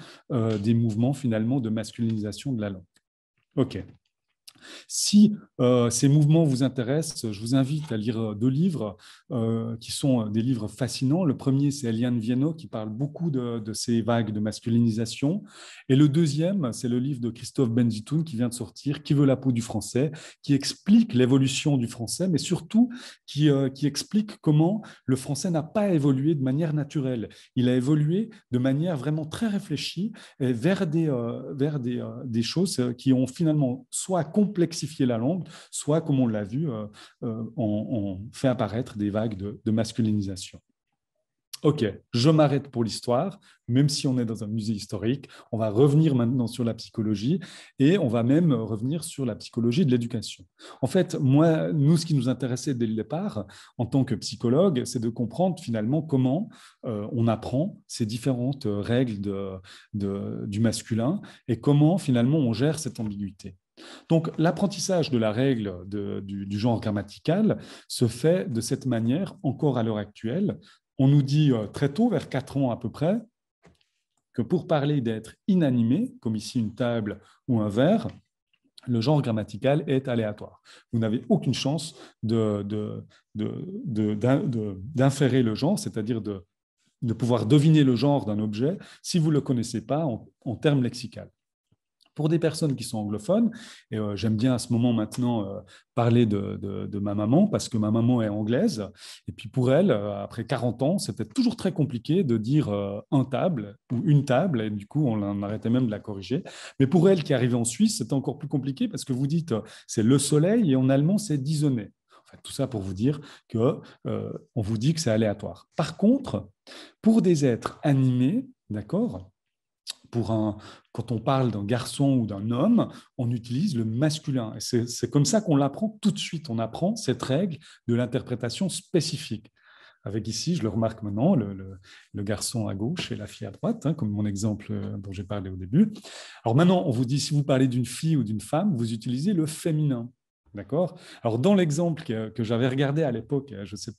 des mouvements finalement de masculinisation de la langue. OK. Si ces mouvements vous intéressent, je vous invite à lire deux livres qui sont des livres fascinants. Le premier, c'est Eliane Viennot qui parle beaucoup de ces vagues de masculinisation. Et le deuxième, c'est le livre de Christophe Benzitoun qui vient de sortir, Qui veut la peau du français, qui explique l'évolution du français, mais surtout qui explique comment le français n'a pas évolué de manière naturelle. Il a évolué de manière vraiment très réfléchie vers des choses qui ont finalement soit complexifié la langue, soit, comme on l'a vu, on fait apparaître des vagues de masculinisation. OK, je m'arrête pour l'histoire, même si on est dans un musée historique. On va revenir maintenant sur la psychologie et on va même revenir sur la psychologie de l'éducation. En fait, nous, ce qui nous intéressait dès le départ, en tant que psychologue, c'est de comprendre finalement comment on apprend ces différentes règles du masculin et comment finalement on gère cette ambiguïté. Donc, l'apprentissage de la règle du genre grammatical se fait de cette manière encore à l'heure actuelle. On nous dit très tôt, vers 4 ans à peu près, que pour parler d'être inanimé, comme ici une table ou un verre, le genre grammatical est aléatoire. Vous n'avez aucune chance d'inférer le genre, c'est-à-dire de pouvoir deviner le genre d'un objet si vous ne le connaissez pas en termes lexicaux. Pour des personnes qui sont anglophones, et j'aime bien à ce moment maintenant parler de ma maman, parce que ma maman est anglaise, et puis pour elle, après 40 ans, c'était toujours très compliqué de dire un table ou une table, et du coup, on en arrêtait même de la corriger. Mais pour elle qui arrivait en Suisse, c'était encore plus compliqué, parce que vous dites c'est le soleil, et en allemand, c'est die Sonne. Enfin, tout ça pour vous dire qu'on vous dit que c'est aléatoire. Par contre, pour des êtres animés, d'accord, quand on parle d'un garçon ou d'un homme, on utilise le masculin. Et c'est comme ça qu'on l'apprend tout de suite. On apprend cette règle de l'interprétation spécifique. Avec ici, je le remarque maintenant, le garçon à gauche et la fille à droite, hein, comme mon exemple dont j'ai parlé au début. Alors maintenant, on vous dit, si vous parlez d'une fille ou d'une femme, vous utilisez le féminin. D'accord. Alors, dans l'exemple que j'avais regardé à l'époque,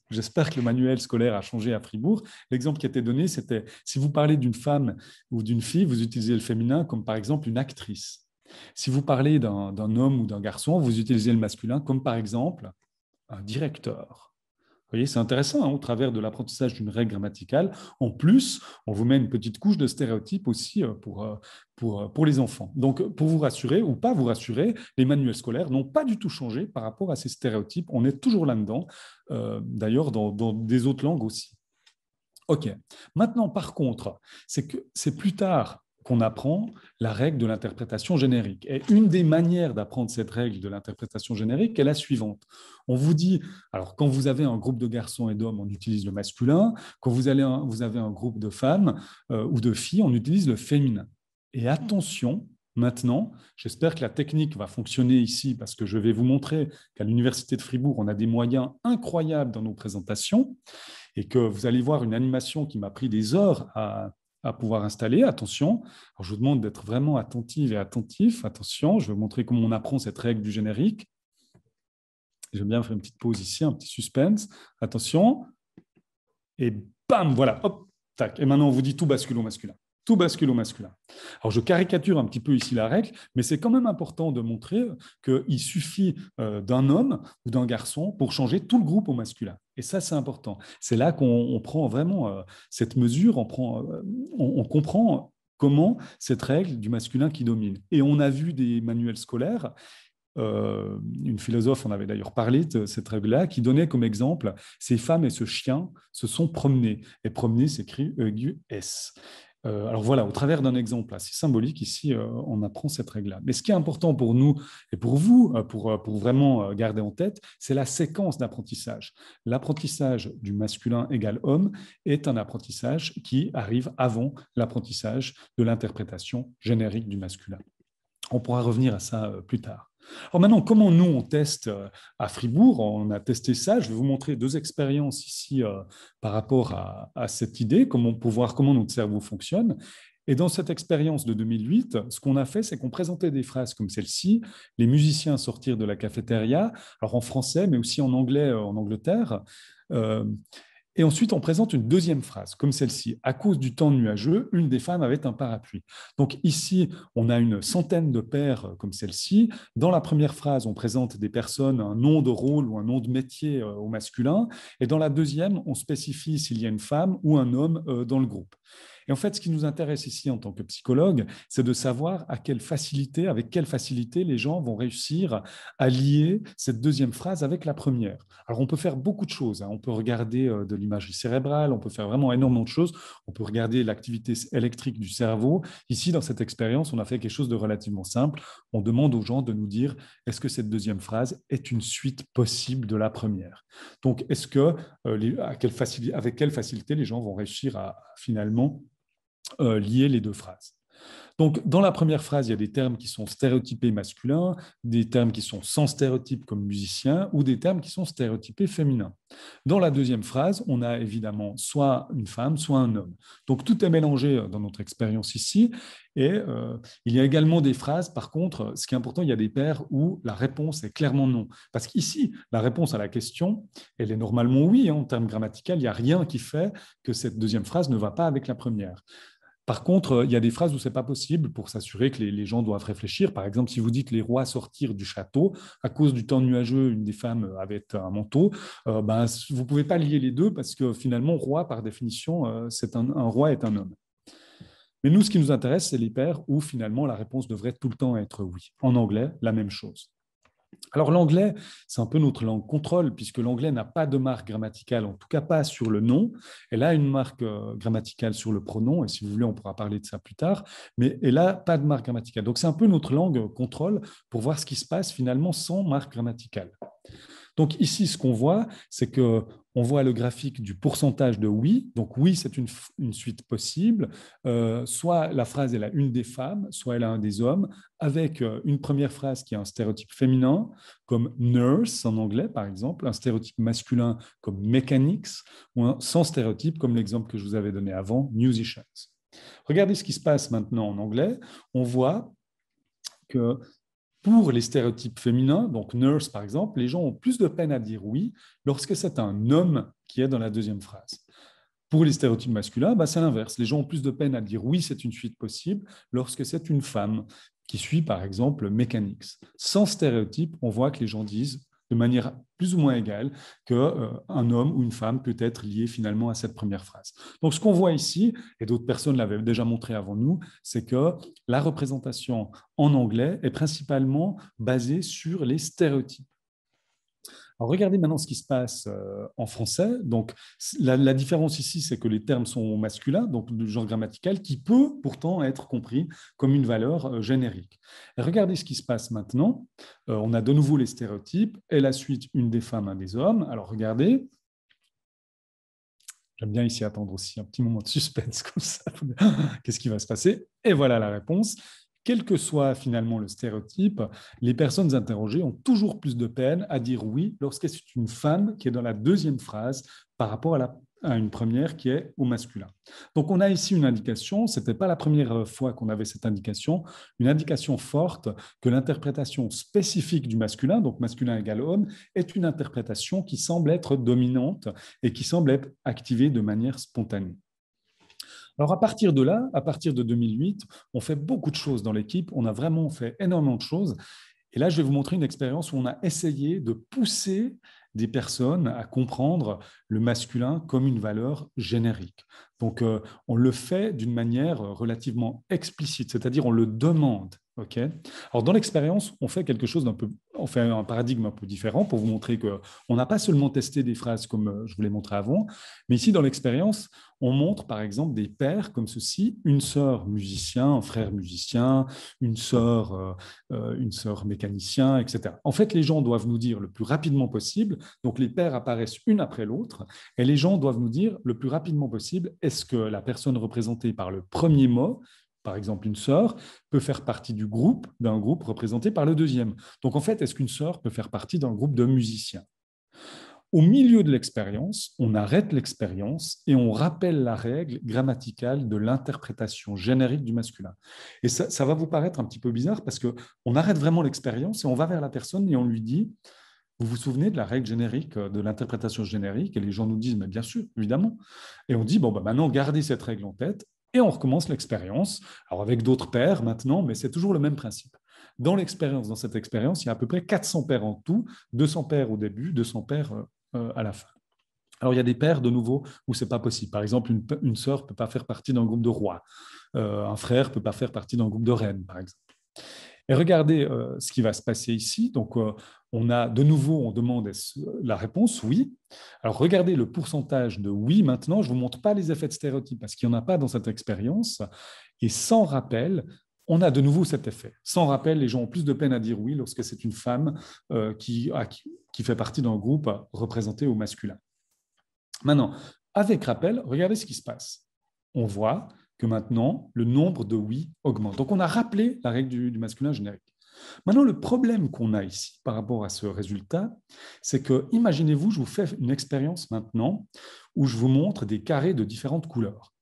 j'espère que le manuel scolaire a changé à Fribourg, l'exemple qui était donné, c'était si vous parlez d'une femme ou d'une fille, vous utilisez le féminin comme par exemple une actrice. Si vous parlez d'un homme ou d'un garçon, vous utilisez le masculin comme par exemple un directeur. Vous voyez, c'est intéressant, hein, au travers de l'apprentissage d'une règle grammaticale. En plus, on vous met une petite couche de stéréotypes aussi pour les enfants. Donc, pour vous rassurer ou pas vous rassurer, les manuels scolaires n'ont pas du tout changé par rapport à ces stéréotypes. On est toujours là-dedans, d'ailleurs dans des autres langues aussi. OK. Maintenant, par contre, c'est plus tard qu'on apprend la règle de l'interprétation générique. Et une des manières d'apprendre cette règle de l'interprétation générique est la suivante. On vous dit, alors quand vous avez un groupe de garçons et d'hommes, on utilise le masculin. Quand vous avez un groupe de femmes ou de filles, on utilise le féminin. Et attention, maintenant, j'espère que la technique va fonctionner ici parce que je vais vous montrer qu'à l'Université de Fribourg, on a des moyens incroyables dans nos présentations et que vous allez voir une animation qui m'a pris des heures à pouvoir installer. Attention, alors je vous demande d'être vraiment attentive et attentif. Attention, je vais vous montrer comment on apprend cette règle du générique. Je vais bien faire une petite pause ici, un petit suspense. Attention. Et bam, voilà, hop, tac. Et maintenant, on vous dit tout bascule au masculin. Tout bascule au masculin. Alors, je caricature un petit peu ici la règle, mais c'est quand même important de montrer qu'il suffit d'un homme ou d'un garçon pour changer tout le groupe au masculin. Et ça, c'est important. C'est là qu'on prend vraiment cette mesure, on comprend comment cette règle du masculin qui domine. Et on a vu des manuels scolaires. Une philosophe en avait d'ailleurs parlé de cette règle-là, qui donnait comme exemple ces femmes et ce chien se sont promenés. Et promener s'écrit E-U-S. Alors voilà, au travers d'un exemple assez symbolique, ici, on apprend cette règle-là. Mais ce qui est important pour nous et pour vous, pour vraiment garder en tête, c'est la séquence d'apprentissage. L'apprentissage du masculin égale homme est un apprentissage qui arrive avant l'apprentissage de l'interprétation générique du masculin. On pourra revenir à ça plus tard. Alors maintenant, comment nous, on teste à Fribourg? On a testé ça. Je vais vous montrer 2 expériences ici par rapport à cette idée, pour voir comment notre cerveau fonctionne. Et dans cette expérience de 2008, ce qu'on a fait, c'est qu'on présentait des phrases comme celle-ci, les musiciens sortir de la cafétéria, alors en français, mais aussi en anglais en Angleterre. Et ensuite, on présente une deuxième phrase, comme celle-ci. À cause du temps nuageux, une des femmes avait un parapluie. Donc ici, on a une centaine de paires comme celle-ci. Dans la première phrase, on présente des personnes, un nom de rôle ou un nom de métier au masculin. Et dans la deuxième, on spécifie s'il y a une femme ou un homme dans le groupe. Et en fait, ce qui nous intéresse ici en tant que psychologue, c'est de savoir avec quelle facilité les gens vont réussir à lier cette deuxième phrase avec la première. Alors, on peut faire beaucoup de choses. On peut regarder de l'imagerie cérébrale, on peut faire vraiment énormément de choses. On peut regarder l'activité électrique du cerveau. Ici, dans cette expérience, on a fait quelque chose de relativement simple. On demande aux gens de nous dire est-ce que cette deuxième phrase est une suite possible de la première. Donc, est-ce que, avec quelle facilité les gens vont réussir à finalement lier les deux phrases. Donc, dans la première phrase, il y a des termes qui sont stéréotypés masculins, des termes qui sont sans stéréotype comme musicien, ou des termes qui sont stéréotypés féminins. Dans la deuxième phrase, on a évidemment soit une femme, soit un homme. Donc, tout est mélangé dans notre expérience ici. Et il y a également des phrases, par contre, ce qui est important, il y a des paires où la réponse est clairement non. Parce qu'ici, la réponse à la question, elle est normalement oui, en termes grammaticaux, il n'y a rien qui fait que cette deuxième phrase ne va pas avec la première. Par contre, il y a des phrases où ce n'est pas possible pour s'assurer que les gens doivent réfléchir. Par exemple, si vous dites les rois sortirent du château, à cause du temps nuageux, une des femmes avait un manteau, vous ne pouvez pas lier les deux parce que finalement, roi, par définition, un roi est un homme. Mais nous, ce qui nous intéresse, c'est les paires où finalement la réponse devrait tout le temps être oui. En anglais, la même chose. Alors l'anglais, c'est un peu notre langue contrôle, puisque l'anglais n'a pas de marque grammaticale, en tout cas pas sur le nom. Elle a une marque grammaticale sur le pronom, et si vous voulez, on pourra parler de ça plus tard, mais elle n'a pas de marque grammaticale. Donc c'est un peu notre langue contrôle pour voir ce qui se passe finalement sans marque grammaticale. Donc ici, ce qu'on voit, c'est qu'on voit le graphique du pourcentage de oui. Donc oui, c'est une suite possible. Soit la phrase, elle a une des femmes, soit elle a un des hommes, avec une première phrase qui a un stéréotype féminin, comme nurse en anglais, par exemple, un stéréotype masculin comme mechanics, ou un sans stéréotype, comme l'exemple que je vous avais donné avant, musicians. Regardez ce qui se passe maintenant en anglais. On voit que pour les stéréotypes féminins, donc nurse par exemple, les gens ont plus de peine à dire oui lorsque c'est un homme qui est dans la deuxième phrase. Pour les stéréotypes masculins, c'est l'inverse. Les gens ont plus de peine à dire oui, c'est une suite possible lorsque c'est une femme qui suit par exemple mechanics. Sans stéréotype, on voit que les gens disent de manière plus ou moins égale qu'un homme ou une femme peut être lié finalement à cette première phrase. Donc ce qu'on voit ici, et d'autres personnes l'avaient déjà montré avant nous, c'est que la représentation en anglais est principalement basée sur les stéréotypes. Alors, regardez maintenant ce qui se passe en français. Donc, la différence ici, c'est que les termes sont masculins, donc de genre grammatical, qui peut pourtant être compris comme une valeur générique. Et regardez ce qui se passe maintenant. On a de nouveau les stéréotypes et la suite, une des femmes, un des hommes. Alors, regardez. J'aime bien ici attendre aussi un petit moment de suspense comme ça. Qu'est-ce qui va se passer? Et voilà la réponse. Quel que soit finalement le stéréotype, les personnes interrogées ont toujours plus de peine à dire oui lorsque c'est une femme qui est dans la deuxième phrase par rapport à une première qui est au masculin. Donc on a ici une indication, ce n'était pas la première fois qu'on avait cette indication, une indication forte que l'interprétation spécifique du masculin, donc masculin égale homme, est une interprétation qui semble être dominante et qui semble être activée de manière spontanée. Alors à partir de là, à partir de 2008, on fait beaucoup de choses dans l'équipe, on a vraiment fait énormément de choses. Et là, je vais vous montrer une expérience où on a essayé de pousser des personnes à comprendre le masculin comme une valeur générique. Donc, on le fait d'une manière relativement explicite, c'est-à-dire on le demande. Okay. Alors, dans l'expérience, on fait quelque chose on fait un paradigme un peu différent pour vous montrer qu'on n'a pas seulement testé des phrases comme je vous l'ai montré avant, mais ici, dans l'expérience, on montre par exemple des paires comme ceci, une sœur musicien, un frère musicien, une sœur mécanicien, etc. En fait, les gens doivent nous dire le plus rapidement possible, donc les paires apparaissent une après l'autre, et les gens doivent nous dire le plus rapidement possible, est-ce que la personne représentée par le premier mot, par exemple une sœur, peut faire partie d'un groupe représenté par le deuxième. Donc en fait, est-ce qu'une sœur peut faire partie d'un groupe de musiciens? Au milieu de l'expérience, on arrête l'expérience et on rappelle la règle grammaticale de l'interprétation générique du masculin. Et ça va vous paraître un petit peu bizarre parce qu'on arrête vraiment l'expérience et on va vers la personne et on lui dit « Vous vous souvenez de la règle générique, de l'interprétation générique ?» Et les gens nous disent « Mais bien sûr, évidemment. » Et on dit « Bon, maintenant, gardez cette règle en tête. » Et on recommence l'expérience, alors avec d'autres paires maintenant, mais c'est toujours le même principe. Dans cette expérience, il y a à peu près 400 paires en tout, 200 paires au début, 200 paires à la fin. Alors, il y a des pairs, de nouveau, où ce n'est pas possible. Par exemple, une sœur ne peut pas faire partie d'un groupe de rois. Un frère ne peut pas faire partie d'un groupe de reines, par exemple. Et regardez ce qui va se passer ici. Donc, on a de nouveau, on demande la réponse oui. Alors, regardez le pourcentage de oui maintenant. Je ne vous montre pas les effets de stéréotype parce qu'il n'y en a pas dans cette expérience. Et sans rappel, on a de nouveau cet effet. Sans rappel, les gens ont plus de peine à dire oui lorsque c'est une femme qui fait partie d'un groupe représenté au masculin. Maintenant, avec rappel, regardez ce qui se passe. On voit que maintenant, le nombre de oui augmente. Donc, on a rappelé la règle du masculin générique. Maintenant, le problème qu'on a ici par rapport à ce résultat, c'est que, imaginez-vous, je vous fais une expérience maintenant où je vous montre des carrés de différentes couleurs.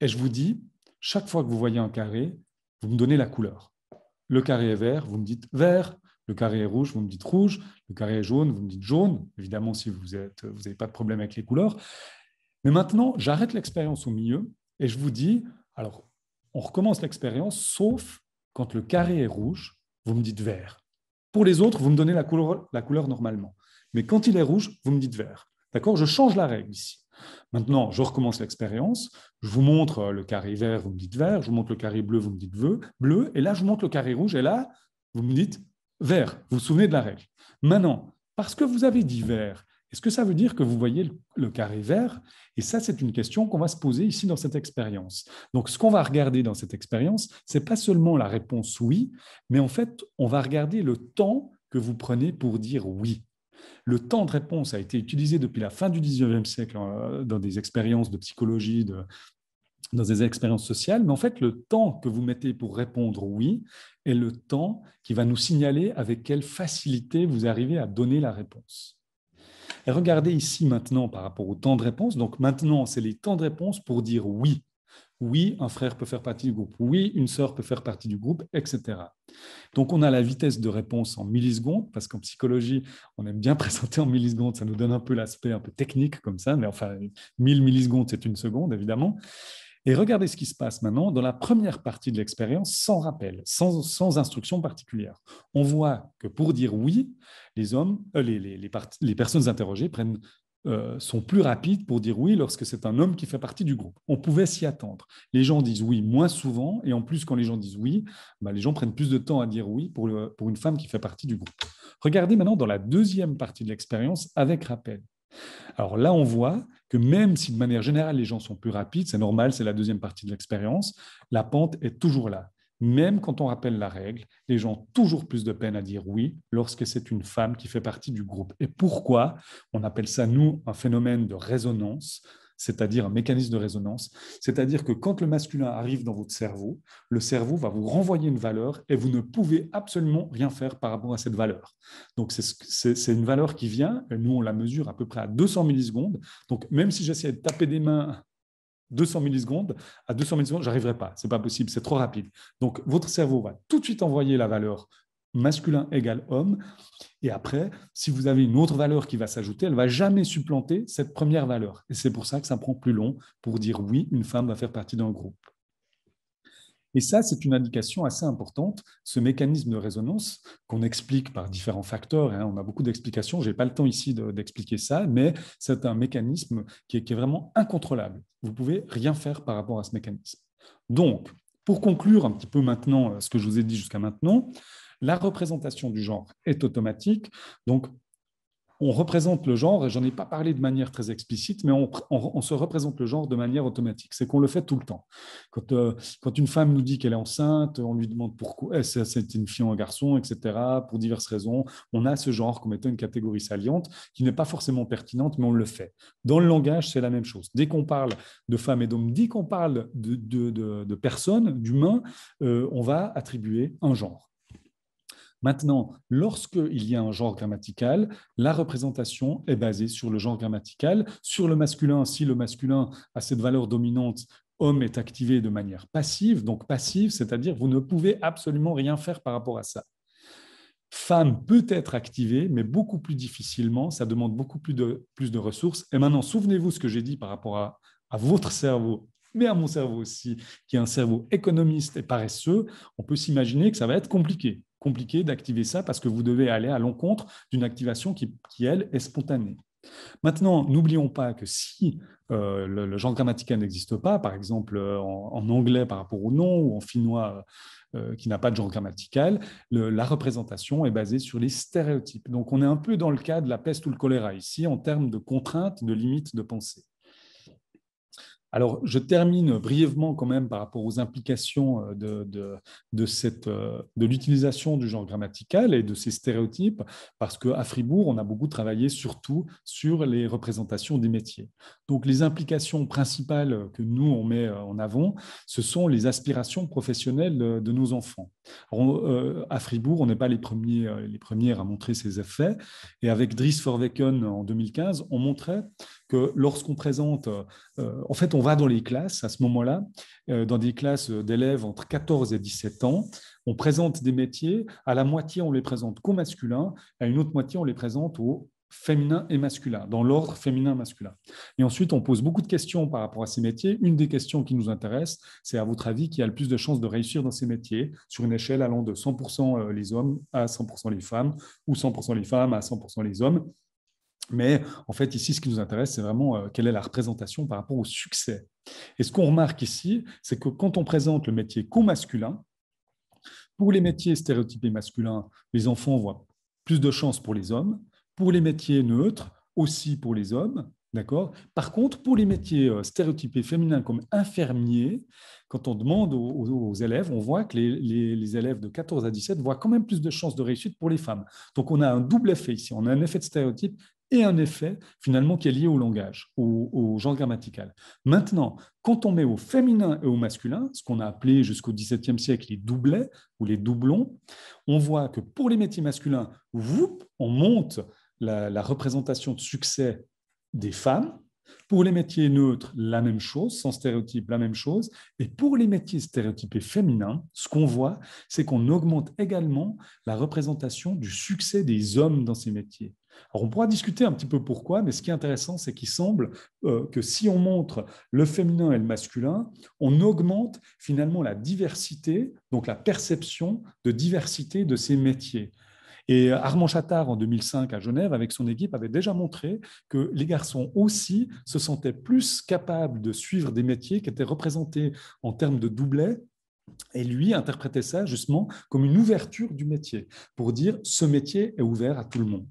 Et je vous dis, chaque fois que vous voyez un carré, vous me donnez la couleur. Le carré est vert, vous me dites vert. Le carré est rouge, vous me dites rouge. Le carré est jaune, vous me dites jaune. Évidemment, si vous n'avez pas de problème avec les couleurs. Mais maintenant, j'arrête l'expérience au milieu et je vous dis, alors, on recommence l'expérience, sauf quand le carré est rouge, vous me dites vert. Pour les autres, vous me donnez la couleur normalement. Mais quand il est rouge, vous me dites vert. D'accord? Je change la règle ici. Maintenant, je recommence l'expérience. Je vous montre le carré vert, vous me dites vert. Je vous montre le carré bleu, vous me dites bleu. Et là, je vous montre le carré rouge. Et là, vous me dites vert. Vous vous souvenez de la règle. Maintenant, parce que vous avez dit vert, est-ce que ça veut dire que vous voyez le carré vert? Et ça, c'est une question qu'on va se poser ici dans cette expérience. Donc, ce qu'on va regarder dans cette expérience, ce n'est pas seulement la réponse oui, mais en fait, on va regarder le temps que vous prenez pour dire oui. Le temps de réponse a été utilisé depuis la fin du 19e siècle dans des expériences de psychologie, dans des expériences sociales, mais en fait, le temps que vous mettez pour répondre oui est le temps qui va nous signaler avec quelle facilité vous arrivez à donner la réponse. Et regardez ici maintenant par rapport au temps de réponse. Donc maintenant, c'est les temps de réponse pour dire oui. Oui, un frère peut faire partie du groupe. Oui, une sœur peut faire partie du groupe, etc. Donc, on a la vitesse de réponse en millisecondes, parce qu'en psychologie, on aime bien présenter en millisecondes. Ça nous donne un peu l'aspect un peu technique comme ça, mais enfin, 1000 millisecondes, c'est une seconde, évidemment. Et regardez ce qui se passe maintenant dans la première partie de l'expérience, sans rappel, sans instruction particulière. On voit que pour dire oui, les personnes interrogées sont plus rapides pour dire oui lorsque c'est un homme qui fait partie du groupe. On pouvait s'y attendre. Les gens disent oui moins souvent, et en plus, quand les gens disent oui, les gens prennent plus de temps à dire oui pour une femme qui fait partie du groupe. Regardez maintenant dans la deuxième partie de l'expérience avec rappel. Alors là, on voit que même si de manière générale, les gens sont plus rapides, c'est normal, c'est la deuxième partie de l'expérience, la pente est toujours là. Même quand on rappelle la règle, les gens ont toujours plus de peine à dire oui lorsque c'est une femme qui fait partie du groupe. Et pourquoi? On appelle ça, nous, un phénomène de résonance, c'est-à-dire un mécanisme de résonance. C'est-à-dire que quand le masculin arrive dans votre cerveau, le cerveau va vous renvoyer une valeur et vous ne pouvez absolument rien faire par rapport à cette valeur. Donc, c'est une valeur qui vient, et nous, on la mesure à peu près à 200 millisecondes. Donc, même si j'essayais de taper des mains 200 millisecondes, à 200 millisecondes, je n'arriverai pas. Ce n'est pas possible, c'est trop rapide. Donc, votre cerveau va tout de suite envoyer la valeur masculin égale homme. Et après, si vous avez une autre valeur qui va s'ajouter, elle ne va jamais supplanter cette première valeur. Et c'est pour ça que ça prend plus long pour dire oui, une femme va faire partie d'un groupe. Et ça, c'est une indication assez importante, ce mécanisme de résonance qu'on explique par différents facteurs. On a beaucoup d'explications, je n'ai pas le temps ici d'expliquer ça, mais c'est un mécanisme qui est vraiment incontrôlable. Vous ne pouvez rien faire par rapport à ce mécanisme. Donc, pour conclure un petit peu maintenant ce que je vous ai dit jusqu'à maintenant, la représentation du genre est automatique. Donc, on représente le genre, et j'en ai pas parlé de manière très explicite, mais on se représente le genre de manière automatique. C'est qu'on le fait tout le temps. Quand une femme nous dit qu'elle est enceinte, on lui demande pourquoi, c'est une fille ou un garçon, etc., pour diverses raisons. On a ce genre comme étant une catégorie saliente qui n'est pas forcément pertinente, mais on le fait. Dans le langage, c'est la même chose. Dès qu'on parle de femmes et d'hommes, dès qu'on parle de personnes, d'humains, on va attribuer un genre. Maintenant, lorsqu'il y a un genre grammatical, la représentation est basée sur le genre grammatical. Sur le masculin, si le masculin a cette valeur dominante, homme est activé de manière passive. Donc passive, c'est-à-dire vous ne pouvez absolument rien faire par rapport à ça. Femme peut être activée, mais beaucoup plus difficilement. Ça demande beaucoup plus de ressources. Et maintenant, souvenez-vous ce que j'ai dit par rapport à votre cerveau, mais à mon cerveau aussi, qui est un cerveau économiste et paresseux. On peut s'imaginer que ça va être compliqué d'activer ça parce que vous devez aller à l'encontre d'une activation qui, elle, est spontanée. Maintenant, n'oublions pas que si le genre grammatical n'existe pas, par exemple en anglais par rapport au nom ou en finnois qui n'a pas de genre grammatical, la représentation est basée sur les stéréotypes. Donc on est un peu dans le cas de la peste ou le choléra ici en termes de contraintes, de limites de pensée. Alors, je termine brièvement quand même par rapport aux implications de l'utilisation du genre grammatical et de ces stéréotypes, parce qu'à Fribourg, on a beaucoup travaillé surtout sur les représentations des métiers. Donc, les implications principales que nous, on met en avant, ce sont les aspirations professionnelles de nos enfants. Alors, à Fribourg, on n'est pas les premiers à montrer ces effets. Et avec Dries Verweken en 2015, on montrait que lorsqu'on présente, en fait, on va dans les classes à ce moment-là, dans des classes d'élèves entre 14 et 17 ans, on présente des métiers, à la moitié on les présente qu'au masculin, à une autre moitié on les présente au féminin et masculin, dans l'ordre féminin-masculin. Et ensuite, on pose beaucoup de questions par rapport à ces métiers. Une des questions qui nous intéresse, c'est à votre avis qui a le plus de chances de réussir dans ces métiers, sur une échelle allant de 100% les hommes à 100% les femmes, ou 100% les femmes à 100% les hommes. Mais en fait, ici, ce qui nous intéresse, c'est vraiment quelle est la représentation par rapport au succès. Et ce qu'on remarque ici, c'est que quand on présente le métier qu'au masculin, pour les métiers stéréotypés masculins, les enfants voient plus de chances pour les hommes. Pour les métiers neutres, aussi pour les hommes. D'accord. Par contre, pour les métiers stéréotypés féminins comme infirmier, quand on demande aux élèves, on voit que les élèves de 14 à 17 voient quand même plus de chances de réussite pour les femmes. Donc, on a un double effet ici. On a un effet de stéréotype et un effet finalement qui est lié au langage, au genre grammatical. Maintenant, quand on met au féminin et au masculin, ce qu'on a appelé jusqu'au XVIIe siècle les doublets ou les doublons, on voit que pour les métiers masculins, on monte la représentation de succès des femmes. Pour les métiers neutres, la même chose, sans stéréotype, la même chose. Et pour les métiers stéréotypés féminins, ce qu'on voit, c'est qu'on augmente également la représentation du succès des hommes dans ces métiers. Alors, on pourra discuter un petit peu pourquoi, mais ce qui est intéressant, c'est qu'il semble que si on montre le féminin et le masculin, on augmente finalement la diversité, donc la perception de diversité de ces métiers. Et Armand Chattard, en 2005, à Genève, avec son équipe, avait déjà montré que les garçons aussi se sentaient plus capables de suivre des métiers qui étaient représentés en termes de doublets. Et lui interprétait ça justement comme une ouverture du métier, pour dire ce métier est ouvert à tout le monde.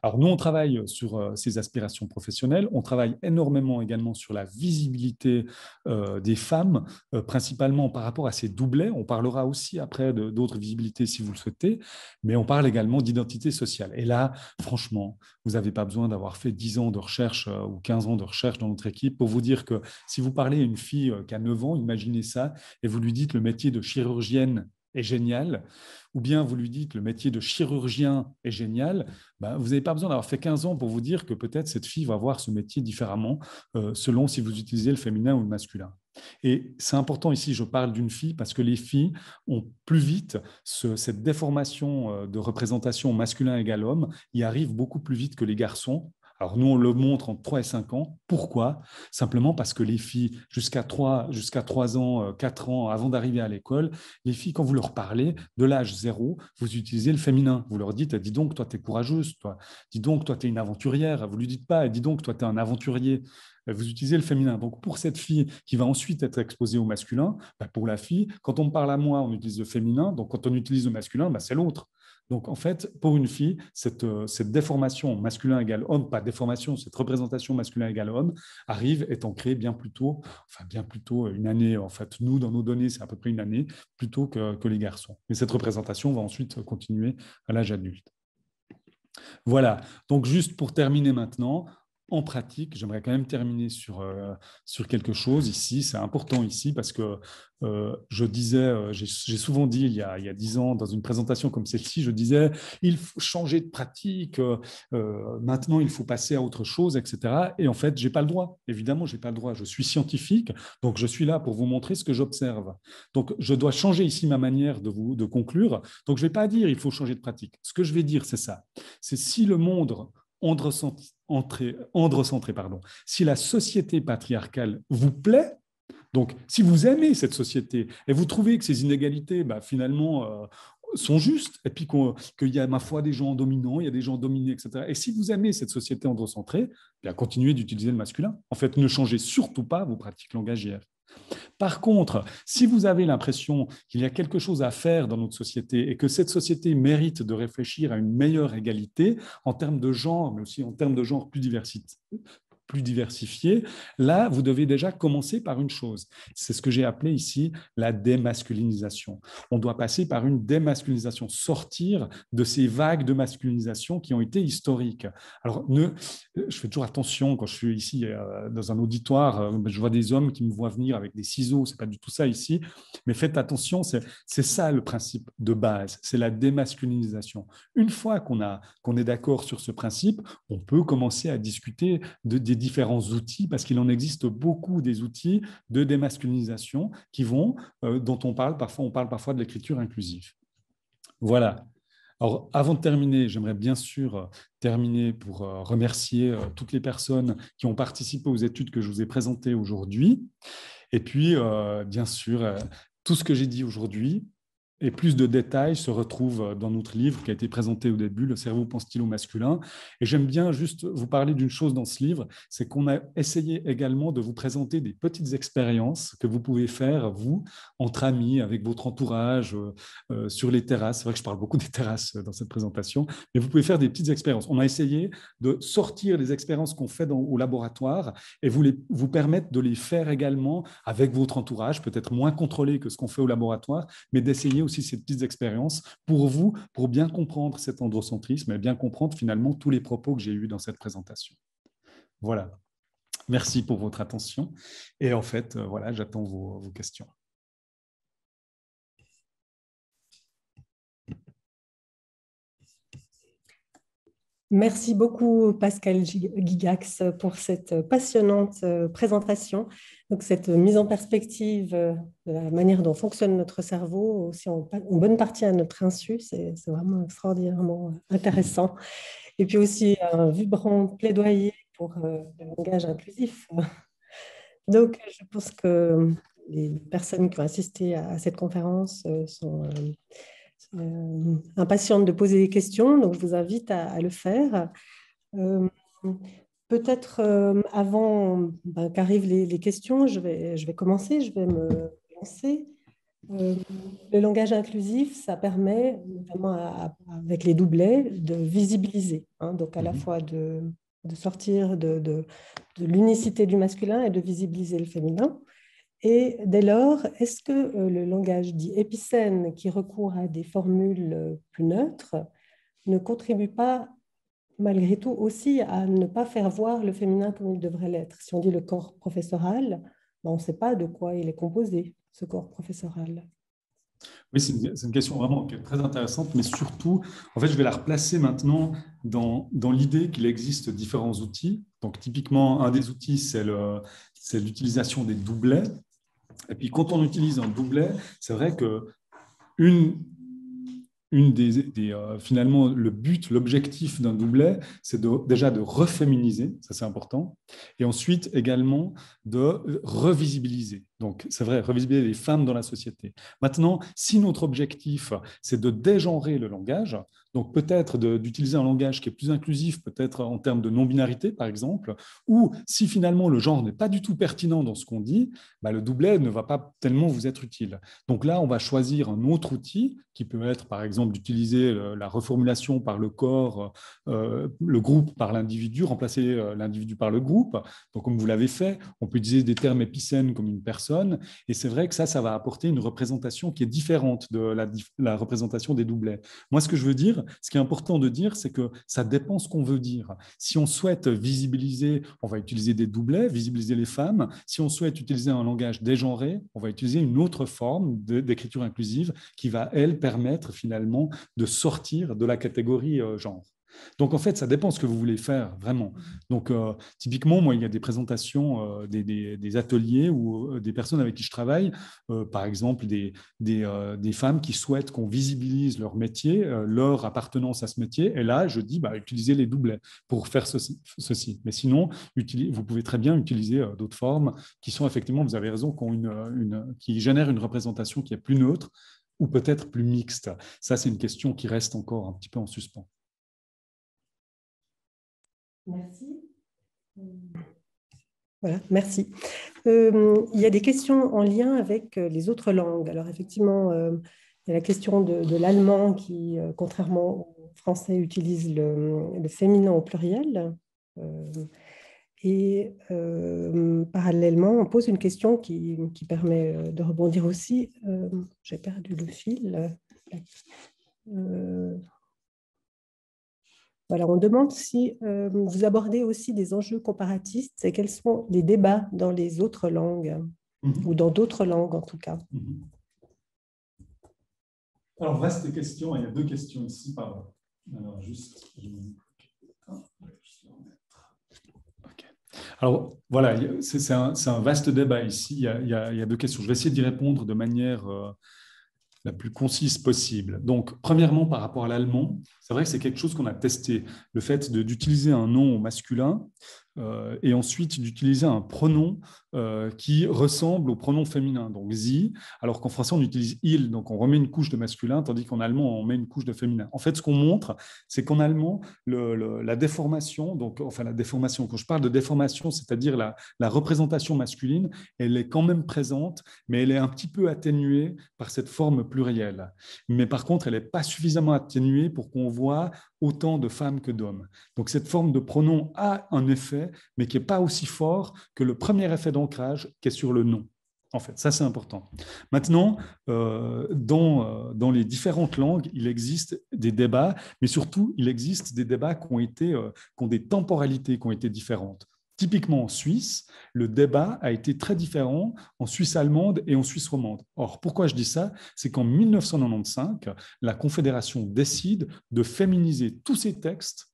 Alors nous, on travaille sur ces aspirations professionnelles, on travaille énormément également sur la visibilité des femmes, principalement par rapport à ces doublets. On parlera aussi après d'autres visibilités si vous le souhaitez, mais on parle également d'identité sociale. Et là, franchement, vous n'avez pas besoin d'avoir fait 10 ans de recherche ou 15 ans de recherche dans notre équipe pour vous dire que si vous parlez à une fille qui a 9 ans, imaginez ça, et vous lui dites le métier de chirurgienne est génial, ou bien vous lui dites le métier de chirurgien est génial, ben, vous n'avez pas besoin d'avoir fait 15 ans pour vous dire que peut-être cette fille va voir ce métier différemment selon si vous utilisez le féminin ou le masculin. Et c'est important ici, je parle d'une fille parce que les filles ont plus vite cette déformation de représentation masculin égal homme, y arrive beaucoup plus vite que les garçons. Alors nous, on le montre entre 3 et 5 ans. Pourquoi? Simplement parce que les filles, jusqu'à 3 ans, 4 ans, avant d'arriver à l'école, les filles, quand vous leur parlez, de l'âge 0, vous utilisez le féminin. Vous leur dites, dis donc, toi, tu es courageuse, toi. Dis donc, toi, tu es une aventurière. Vous ne lui dites pas, dis donc, toi, tu es un aventurier. Vous utilisez le féminin. Donc, pour cette fille qui va ensuite être exposée au masculin, pour la fille, quand on me parle à moi, on utilise le féminin. Donc, quand on utilise le masculin, c'est l'autre. Donc, en fait, pour une fille, cette déformation masculin égale homme, pas déformation, cette représentation masculin égale homme, arrive étant créée bien plus tôt une année. En fait, nous, dans nos données, c'est à peu près une année, plus tôt que les garçons. Mais cette représentation va ensuite continuer à l'âge adulte. Voilà. Donc, juste pour terminer maintenant, en pratique, j'aimerais quand même terminer sur quelque chose ici. C'est important ici parce que je disais, j'ai souvent dit il y a 10 ans dans une présentation comme celle-ci, je disais il faut changer de pratique, maintenant il faut passer à autre chose, etc. Et en fait, je n'ai pas le droit. Évidemment, je n'ai pas le droit. Je suis scientifique, donc je suis là pour vous montrer ce que j'observe. Donc, je dois changer ici ma manière de conclure. Donc, je ne vais pas dire il faut changer de pratique. Ce que je vais dire, c'est ça. C'est si le monde androcentré, si la société patriarcale vous plaît, donc si vous aimez cette société et vous trouvez que ces inégalités, finalement, sont justes, et puis qu'il y a, ma foi, des gens dominants, il y a des gens dominés, etc. Et si vous aimez cette société androcentrée, bien, continuez d'utiliser le masculin. En fait, ne changez surtout pas vos pratiques langagières. Par contre, si vous avez l'impression qu'il y a quelque chose à faire dans notre société et que cette société mérite de réfléchir à une meilleure égalité en termes de genre, mais aussi en termes de genre plus diversifié, là, vous devez déjà commencer par une chose. C'est ce que j'ai appelé ici la démasculinisation. On doit passer par une démasculinisation, sortir de ces vagues de masculinisation qui ont été historiques. Alors, je fais toujours attention quand je suis ici dans un auditoire, je vois des hommes qui me voient venir avec des ciseaux, c'est pas du tout ça ici, mais faites attention, c'est ça le principe de base, c'est la démasculinisation. Une fois qu'on est d'accord sur ce principe, on peut commencer à discuter des différents outils, parce qu'il en existe beaucoup des outils de démasculinisation dont on parle parfois de l'écriture inclusive. Voilà. Alors, avant de terminer, j'aimerais bien sûr terminer pour remercier toutes les personnes qui ont participé aux études que je vous ai présentées aujourd'hui. Et puis, bien sûr, tout ce que j'ai dit aujourd'hui et plus de détails se retrouvent dans notre livre qui a été présenté au début, Le cerveau pense-t-il au masculin. Et j'aime bien juste vous parler d'une chose dans ce livre, c'est qu'on a essayé également de vous présenter des petites expériences que vous pouvez faire, vous, entre amis, avec votre entourage, sur les terrasses. C'est vrai que je parle beaucoup des terrasses dans cette présentation, mais vous pouvez faire des petites expériences. On a essayé de sortir les expériences qu'on fait au laboratoire et vous permettre de les faire également avec votre entourage, peut-être moins contrôlé que ce qu'on fait au laboratoire, mais d'essayer aussi ces petites expériences pour vous, pour bien comprendre cet androcentrisme et bien comprendre finalement tous les propos que j'ai eus dans cette présentation. Voilà. Merci pour votre attention. Et en fait, voilà, j'attends vos questions. Merci beaucoup, Pascal Gigax, pour cette passionnante présentation. Donc, cette mise en perspective de la manière dont fonctionne notre cerveau, aussi en bonne partie à notre insu, c'est vraiment extraordinairement intéressant. Et puis aussi un vibrant plaidoyer pour le langage inclusif. Donc, je pense que les personnes qui ont assisté à cette conférence sont impatiente de poser des questions, donc je vous invite à le faire. Peut-être avant qu'arrivent les questions, je vais commencer, je vais me lancer. Le langage inclusif, ça permet, notamment avec les doublets, de visibiliser, hein, donc à la fois de sortir de l'unicité du masculin et de visibiliser le féminin. Et dès lors, est-ce que le langage dit épicène, qui recourt à des formules plus neutres, ne contribue pas malgré tout aussi à ne pas faire voir le féminin comme il devrait l'être? Si on dit le corps professoral, on ne sait pas de quoi il est composé, ce corps professoral. Oui, c'est une question vraiment qui est très intéressante, mais surtout, en fait, je vais la replacer maintenant dans l'idée qu'il existe différents outils. Donc, typiquement, un des outils, c'est l'utilisation des doublets. Et puis, quand on utilise un doublet, c'est vrai que finalement, le but, l'objectif d'un doublet, c'est déjà de reféminiser, ça c'est important, et ensuite également de revisibiliser. Donc, c'est vrai, revisibiliser les femmes dans la société. Maintenant, si notre objectif, c'est de dégenrer le langage, donc peut-être d'utiliser un langage qui est plus inclusif, peut-être en termes de non-binarité, par exemple, ou si finalement le genre n'est pas du tout pertinent dans ce qu'on dit, le doublet ne va pas tellement vous être utile. Donc là, on va choisir un autre outil qui peut être, par exemple, d'utiliser la reformulation par le corps, le groupe par l'individu, remplacer l'individu par le groupe. Donc, comme vous l'avez fait, on peut utiliser des termes épicènes comme une personne. Et c'est vrai que ça va apporter une représentation qui est différente de la représentation des doublets. Moi, ce que je veux dire, ce qui est important de dire, c'est que ça dépend ce qu'on veut dire. Si on souhaite visibiliser, on va utiliser des doublets, visibiliser les femmes. Si on souhaite utiliser un langage dégenré, on va utiliser une autre forme d'écriture inclusive qui va, elle, permettre finalement de sortir de la catégorie genre. Donc, en fait, ça dépend de ce que vous voulez faire, vraiment. Donc, typiquement, moi, il y a des présentations, des ateliers ou des personnes avec qui je travaille, par exemple, des femmes qui souhaitent qu'on visibilise leur métier, leur appartenance à ce métier. Et là, je dis, utilisez les doublets pour faire ceci. Mais sinon, vous pouvez très bien utiliser d'autres formes qui sont effectivement, vous avez raison, qui génèrent une représentation qui est plus neutre, ou peut-être plus mixte? Ça, c'est une question qui reste encore un petit peu en suspens. Merci. Voilà, merci. Il y a des questions en lien avec les autres langues. Alors effectivement, il y a la question de l'allemand qui, contrairement au français, utilise le féminin au pluriel. Euh, et parallèlement, on pose une question qui permet de rebondir aussi. J'ai perdu le fil. Voilà, on demande si vous abordez aussi des enjeux comparatistes et quels sont les débats dans les autres langues, ou dans d'autres langues en tout cas. Alors, vaste question, il y a 2 questions ici, pardon. Alors, juste... Okay. Alors, voilà, c'est un vaste débat ici, il y a 2 questions. Je vais essayer d'y répondre de manière la plus concise possible. Donc, premièrement, par rapport à l'allemand, c'est vrai que c'est quelque chose qu'on a testé, le fait d'utiliser un nom au masculin et ensuite d'utiliser un pronom qui ressemble au pronom féminin, donc sie, alors qu'en français, on utilise il, donc on remet une couche de masculin, tandis qu'en allemand, on met une couche de féminin. En fait, ce qu'on montre, c'est qu'en allemand, la déformation, donc, enfin la déformation, quand je parle de déformation, c'est-à-dire la représentation masculine, elle est quand même présente, mais elle est un petit peu atténuée par cette forme plurielle. Mais par contre, elle n'est pas suffisamment atténuée pour qu'on voit autant de femmes que d'hommes. Donc cette forme de pronom a un effet, mais qui n'est pas aussi fort que le premier effet d'ancrage qui est sur le nom. En fait, ça c'est important. Maintenant, dans les différentes langues, il existe des débats, mais surtout, il existe des débats qui ont des temporalités qui ont été différentes. Typiquement en Suisse, le débat a été très différent en Suisse allemande et en Suisse romande. Or, pourquoi je dis ça? C'est qu'en 1995, la Confédération décide de féminiser tous ces textes,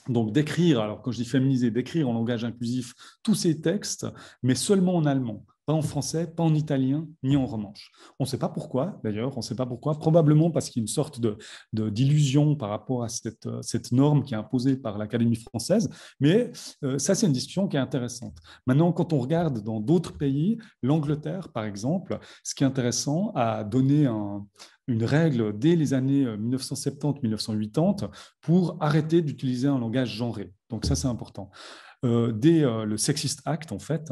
donc d'écrire, alors quand je dis féminiser, d'écrire en langage inclusif tous ces textes, mais seulement en allemand. Pas en français, pas en italien, ni en romanche. On ne sait pas pourquoi, d'ailleurs, on ne sait pas pourquoi, probablement parce qu'il y a une sorte d'illusion par rapport à cette norme qui est imposée par l'Académie française, mais ça, c'est une discussion qui est intéressante. Maintenant, quand on regarde dans d'autres pays, l'Angleterre, par exemple, ce qui est intéressant, a donné une règle dès les années 1970-1980 pour arrêter d'utiliser un langage genré. Donc ça, c'est important. Dès le Sexist Act, en fait,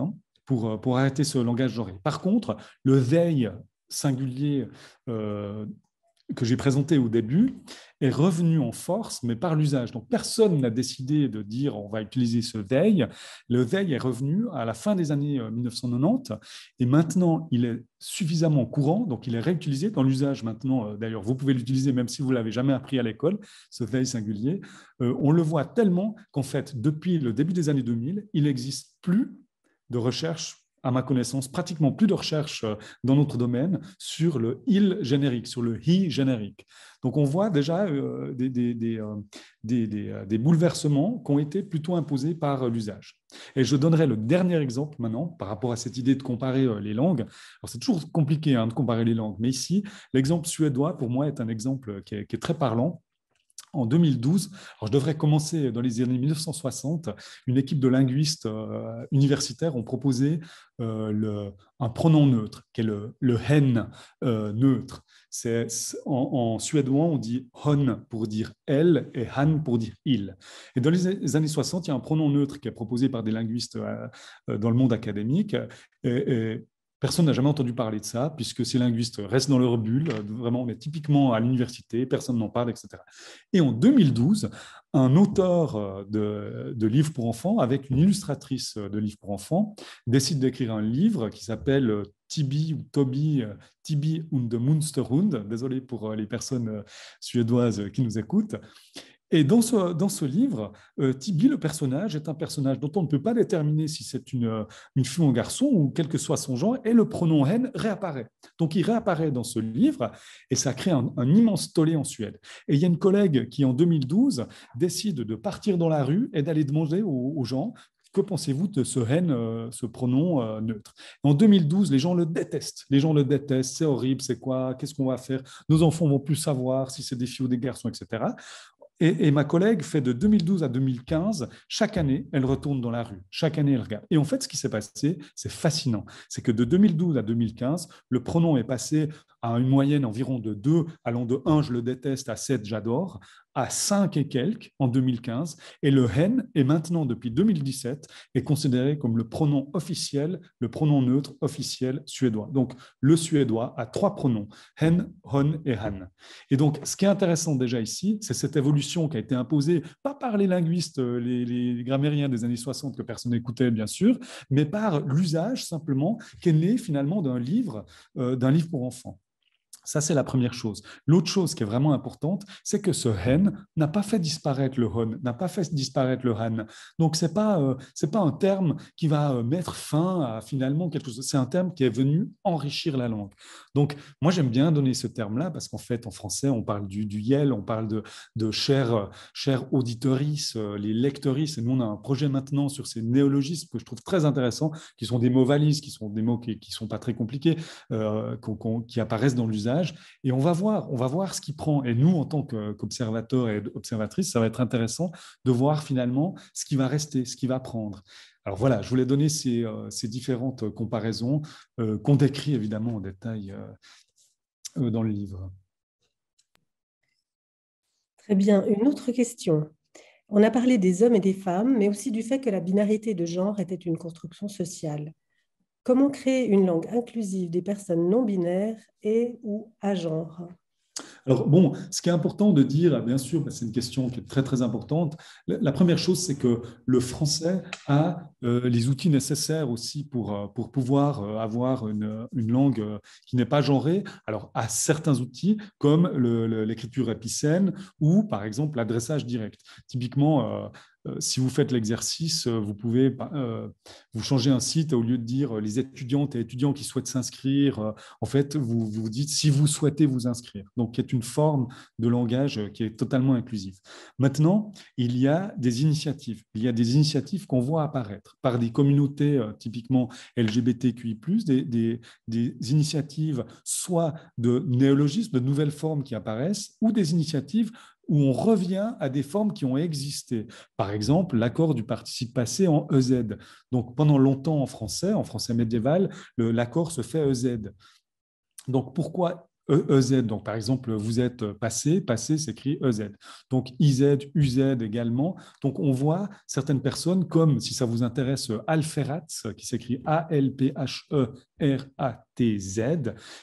pour arrêter ce langage genré. Par contre, le they singulier que j'ai présenté au début est revenu en force, mais par l'usage. Donc, personne n'a décidé de dire on va utiliser ce they. Le they est revenu à la fin des années 1990 et maintenant, il est suffisamment courant, donc il est réutilisé dans l'usage maintenant. D'ailleurs, vous pouvez l'utiliser même si vous ne l'avez jamais appris à l'école, ce they singulier. On le voit tellement qu'en fait, depuis le début des années 2000, il n'existe plus de recherche, à ma connaissance, pratiquement plus de recherche dans notre domaine sur le il générique, sur le he générique. Donc on voit déjà des bouleversements qui ont été plutôt imposés par l'usage. Et je donnerai le dernier exemple maintenant par rapport à cette idée de comparer les langues. Alors c'est toujours compliqué de comparer les langues, mais ici, l'exemple suédois, pour moi, est un exemple qui est très parlant. En 2012, alors je devrais commencer dans les années 1960, une équipe de linguistes universitaires ont proposé un pronom neutre, qui est le hen neutre. En suédois, on dit hon pour dire elle et han pour dire il. Et dans les années 60, il y a un pronom neutre qui est proposé par des linguistes dans le monde académique. Et personne n'a jamais entendu parler de ça, puisque ces linguistes restent dans leur bulle, vraiment, mais typiquement à l'université, personne n'en parle, etc. Et en 2012, un auteur de livres pour enfants, avec une illustratrice de livres pour enfants, décide d'écrire un livre qui s'appelle Tibi ou Toby, Tibi und the Munsterhund, désolé pour les personnes suédoises qui nous écoutent. Et dans ce livre, Tibi, le personnage, est un personnage dont on ne peut pas déterminer si c'est une fille ou un garçon, ou quel que soit son genre, et le pronom hen réapparaît. Donc il réapparaît dans ce livre, et ça crée un immense tollé en Suède. Et il y a une collègue qui, en 2012, décide de partir dans la rue et d'aller demander aux gens: que pensez-vous de ce hen, ce pronom neutre? En 2012, les gens le détestent. Les gens le détestent, c'est horrible, c'est quoi? Qu'est-ce qu'on va faire? Nos enfants vont plus savoir si c'est des filles ou des garçons, etc. Et ma collègue fait de 2012 à 2015, chaque année, elle retourne dans la rue. Chaque année, elle regarde. Et en fait, ce qui s'est passé, c'est fascinant. C'est que de 2012 à 2015, le pronom est passé à une moyenne environ de 2, allant de 1, je le déteste, à 7, j'adore, à 5 et quelques en 2015. Et le hen est maintenant, depuis 2017, est considéré comme le pronom officiel, le pronom neutre officiel suédois. Donc, le suédois a 3 pronoms, hen, hon et han. Et donc, ce qui est intéressant déjà ici, c'est cette évolution qui a été imposée, pas par les linguistes, les grammairiens des années 60 que personne n'écoutait, bien sûr, mais par l'usage simplement qui est né finalement d'un livre pour enfants. Ça, c'est la première chose. L'autre chose qui est vraiment importante, c'est que ce hen n'a pas fait disparaître le hon, n'a pas fait disparaître le han. Donc, c'est pas un terme qui va mettre fin à finalement quelque chose. C'est un terme qui est venu enrichir la langue. Donc, moi, j'aime bien donner ce terme-là parce qu'en fait, en français, on parle du yel, on parle de chers auditorices, les lectorices. Et nous, on a un projet maintenant sur ces néologismes que je trouve très intéressants, qui sont des mots valises, qui sont des mots qui sont pas très compliqués, qui apparaissent dans l'usage. Et on va voir ce qui prend. Et nous, en tant qu'observateurs et observatrices, ça va être intéressant de voir finalement ce qui va rester, ce qui va prendre. Alors voilà, je voulais donner ces différentes comparaisons qu'on décrit évidemment en détail dans le livre. Très bien. Une autre question. On a parlé des hommes et des femmes, mais aussi du fait que la binarité de genre était une construction sociale. Comment créer une langue inclusive des personnes non binaires et ou à genre? Alors bon, ce qui est important de dire, bien sûr, c'est une question qui est très très importante. La première chose, c'est que le français a les outils nécessaires aussi pour pouvoir avoir une langue qui n'est pas genrée. Alors, à certains outils comme l'écriture épicène ou par exemple l'adressage direct. Typiquement, si vous faites l'exercice, vous pouvez vous changer un site au lieu de dire les étudiantes et étudiants qui souhaitent s'inscrire. En fait, vous dites si vous souhaitez vous inscrire. Donc, qui est une forme de langage qui est totalement inclusive. Maintenant, il y a des initiatives. Il y a des initiatives qu'on voit apparaître par des communautés typiquement LGBTQI+, des initiatives soit de néologismes, de nouvelles formes qui apparaissent, ou des initiatives où on revient à des formes qui ont existé. Par exemple, l'accord du participe passé en EZ. Donc, pendant longtemps en français médiéval, l'accord se fait EZ. Donc, pourquoi EZ? Donc, par exemple, vous êtes passé, passé s'écrit EZ. Donc, IZ, UZ également. Donc, on voit certaines personnes comme, si ça vous intéresse, Alferatz, qui s'écrit Alpheratz,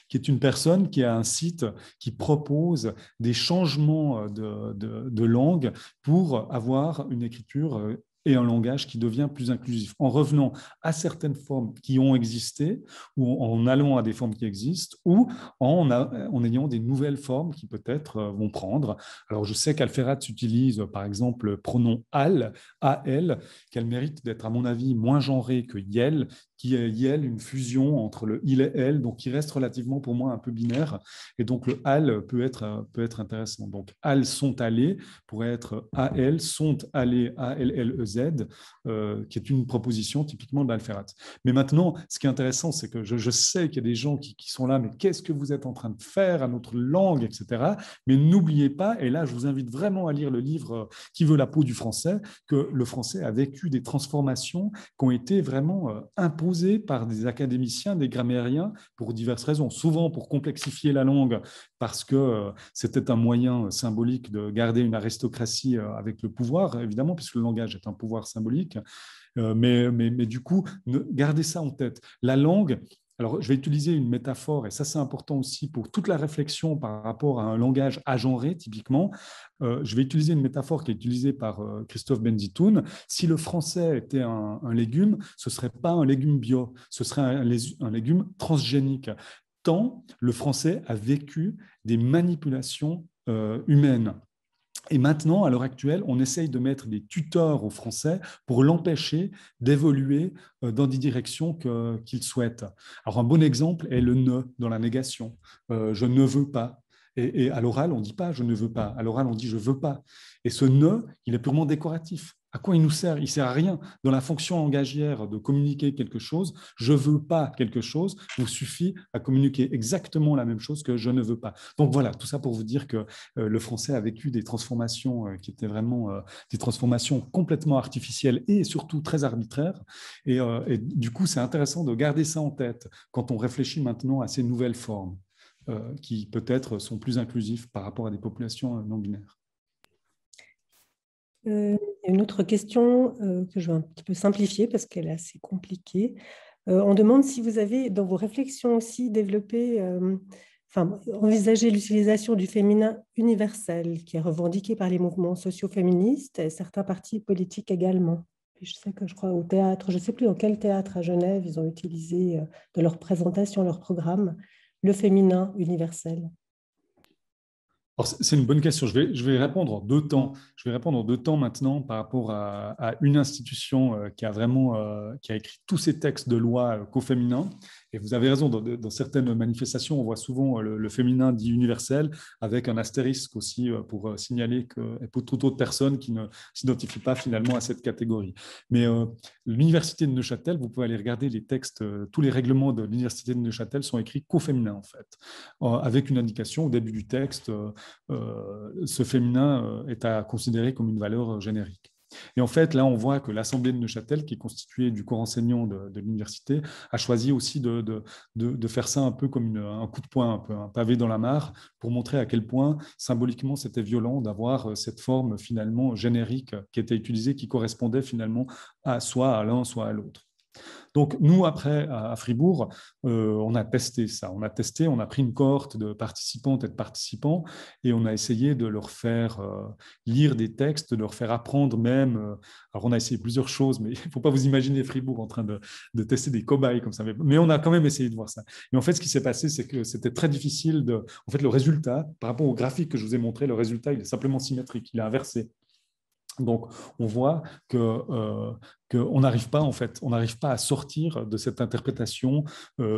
qui est une personne qui a un site qui propose des changements de langue pour avoir une écriture et un langage qui devient plus inclusif, en revenant à certaines formes qui ont existé, ou en allant à des formes qui existent, ou en ayant des nouvelles formes qui peut-être vont prendre. Alors, je sais qu'Alferatz utilise, par exemple, le pronom al, al, qu'elle mérite d'être, à mon avis, moins genré que yel, qui est yel, une fusion entre le il et elle, donc qui reste relativement pour moi un peu binaire. Et donc, le al peut être intéressant. Donc, al sont allés pourrait être al, sont allés, allez, qui est une proposition typiquement d'Alferatz. Mais maintenant, ce qui est intéressant, c'est que je sais qu'il y a des gens qui sont là, mais qu'est-ce que vous êtes en train de faire à notre langue, etc. Mais n'oubliez pas, et là, je vous invite vraiment à lire le livre Qui veut la peau du français, que le français a vécu des transformations qui ont été vraiment imposées par des académiciens, des grammairiens, pour diverses raisons. Souvent pour complexifier la langue, parce que c'était un moyen symbolique de garder une aristocratie avec le pouvoir, évidemment, puisque le langage est un pouvoir symbolique. Mais du coup, gardez ça en tête. La langue, alors je vais utiliser une métaphore, et ça c'est important aussi pour toute la réflexion par rapport à un langage agenré, typiquement. Je vais utiliser une métaphore qui est utilisée par Christophe Benzitoun. Si le français était un légume, ce ne serait pas un légume bio, ce serait un légume transgénique. Tant le français a vécu des manipulations humaines. Et maintenant, à l'heure actuelle, on essaye de mettre des tuteurs au français pour l'empêcher d'évoluer dans des directions qu'il souhaite. Alors, un bon exemple est le ne dans la négation. Je ne veux pas. Et à l'oral, on ne dit pas je ne veux pas. À l'oral, on dit je veux pas. Et ce ne, il est purement décoratif. À quoi il nous sert? Il ne sert à rien. Dans la fonction langagière de communiquer quelque chose, je ne veux pas quelque chose, vous suffit à communiquer exactement la même chose que je ne veux pas. Donc voilà, tout ça pour vous dire que le français a vécu des transformations qui étaient vraiment des transformations complètement artificielles et surtout très arbitraires. Et du coup, c'est intéressant de garder ça en tête quand on réfléchit maintenant à ces nouvelles formes qui peut-être sont plus inclusives par rapport à des populations non binaires. Une autre question que je vais un petit peu simplifier parce qu'elle est assez compliquée. On demande si vous avez, dans vos réflexions aussi, développé, enfin, envisagé l'utilisation du féminin universel qui est revendiqué par les mouvements sociaux féministes et certains partis politiques également. Puis je sais que je crois au théâtre, je ne sais plus dans quel théâtre à Genève, ils ont utilisé de leur présentation, leur programme, le féminin universel. C'est une bonne question. Je vais répondre en deux temps. Je vais répondre en deux temps maintenant par rapport à une institution qui a vraiment qui a écrit tous ces textes de loi qu'au féminin. Et vous avez raison, dans certaines manifestations, on voit souvent le féminin dit universel avec un astérisque aussi pour signaler que et pour toute autre personne qui ne s'identifie pas finalement à cette catégorie. Mais l'université de Neuchâtel, vous pouvez aller regarder les textes, tous les règlements de l'université de Neuchâtel sont écrits qu'au féminin en fait, avec une indication au début du texte. Ce féminin est à considérer comme une valeur générique. Et en fait, là, on voit que l'Assemblée de Neuchâtel, qui est constituée du corps enseignant de l'université, a choisi aussi de faire ça un peu comme un coup de poing, un peu un pavé dans la mare, pour montrer à quel point, symboliquement, c'était violent d'avoir cette forme finalement générique qui était utilisée, qui correspondait finalement soit à l'un, soit à l'autre. Donc, nous, après, à Fribourg, on a testé ça. On a pris une cohorte de participantes et de participants et on a essayé de leur faire lire des textes, de leur faire apprendre même. Alors, on a essayé plusieurs choses, mais il ne faut pas vous imaginer Fribourg en train de tester des cobayes comme ça. Mais on a quand même essayé de voir ça. Et en fait, ce qui s'est passé, c'est que c'était très difficile de. En fait, le résultat, par rapport au graphique que je vous ai montré, le résultat, il est simplement symétrique, il est inversé. Donc, on voit qu'on n'arrive pas, en fait, on n'arrive pas à sortir de cette interprétation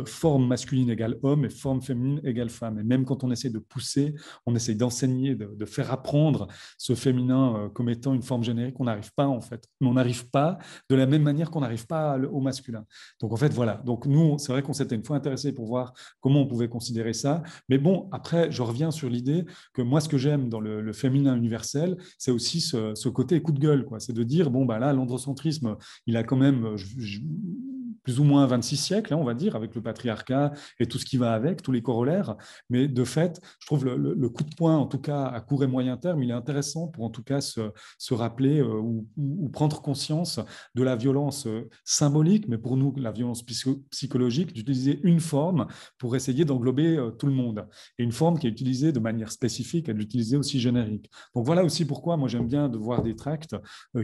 forme masculine égale homme et forme féminine égale femme. Et même quand on essaie de pousser, on essaie d'enseigner, de faire apprendre ce féminin comme étant une forme générique, on n'arrive pas, en fait. Mais on n'arrive pas de la même manière qu'on n'arrive pas au masculin. Donc, en fait, voilà. Donc, nous, c'est vrai qu'on s'était une fois intéressé pour voir comment on pouvait considérer ça. Mais bon, après, je reviens sur l'idée que moi, ce que j'aime dans le féminin universel, c'est aussi ce côté coup de gueule, quoi. C'est de dire, bon, bah là, l'androcentrisme, il a quand même plus ou moins 26 siècles, hein, on va dire, avec le patriarcat et tout ce qui va avec, tous les corollaires. Mais de fait, je trouve le coup de poing, en tout cas à court et moyen terme, il est intéressant pour en tout cas se rappeler ou prendre conscience de la violence symbolique, mais pour nous, la violence psychologique, d'utiliser une forme pour essayer d'englober tout le monde. Et une forme qui est utilisée de manière spécifique et de l'utiliser aussi générique. Donc voilà aussi pourquoi moi j'aime bien de voir des tracts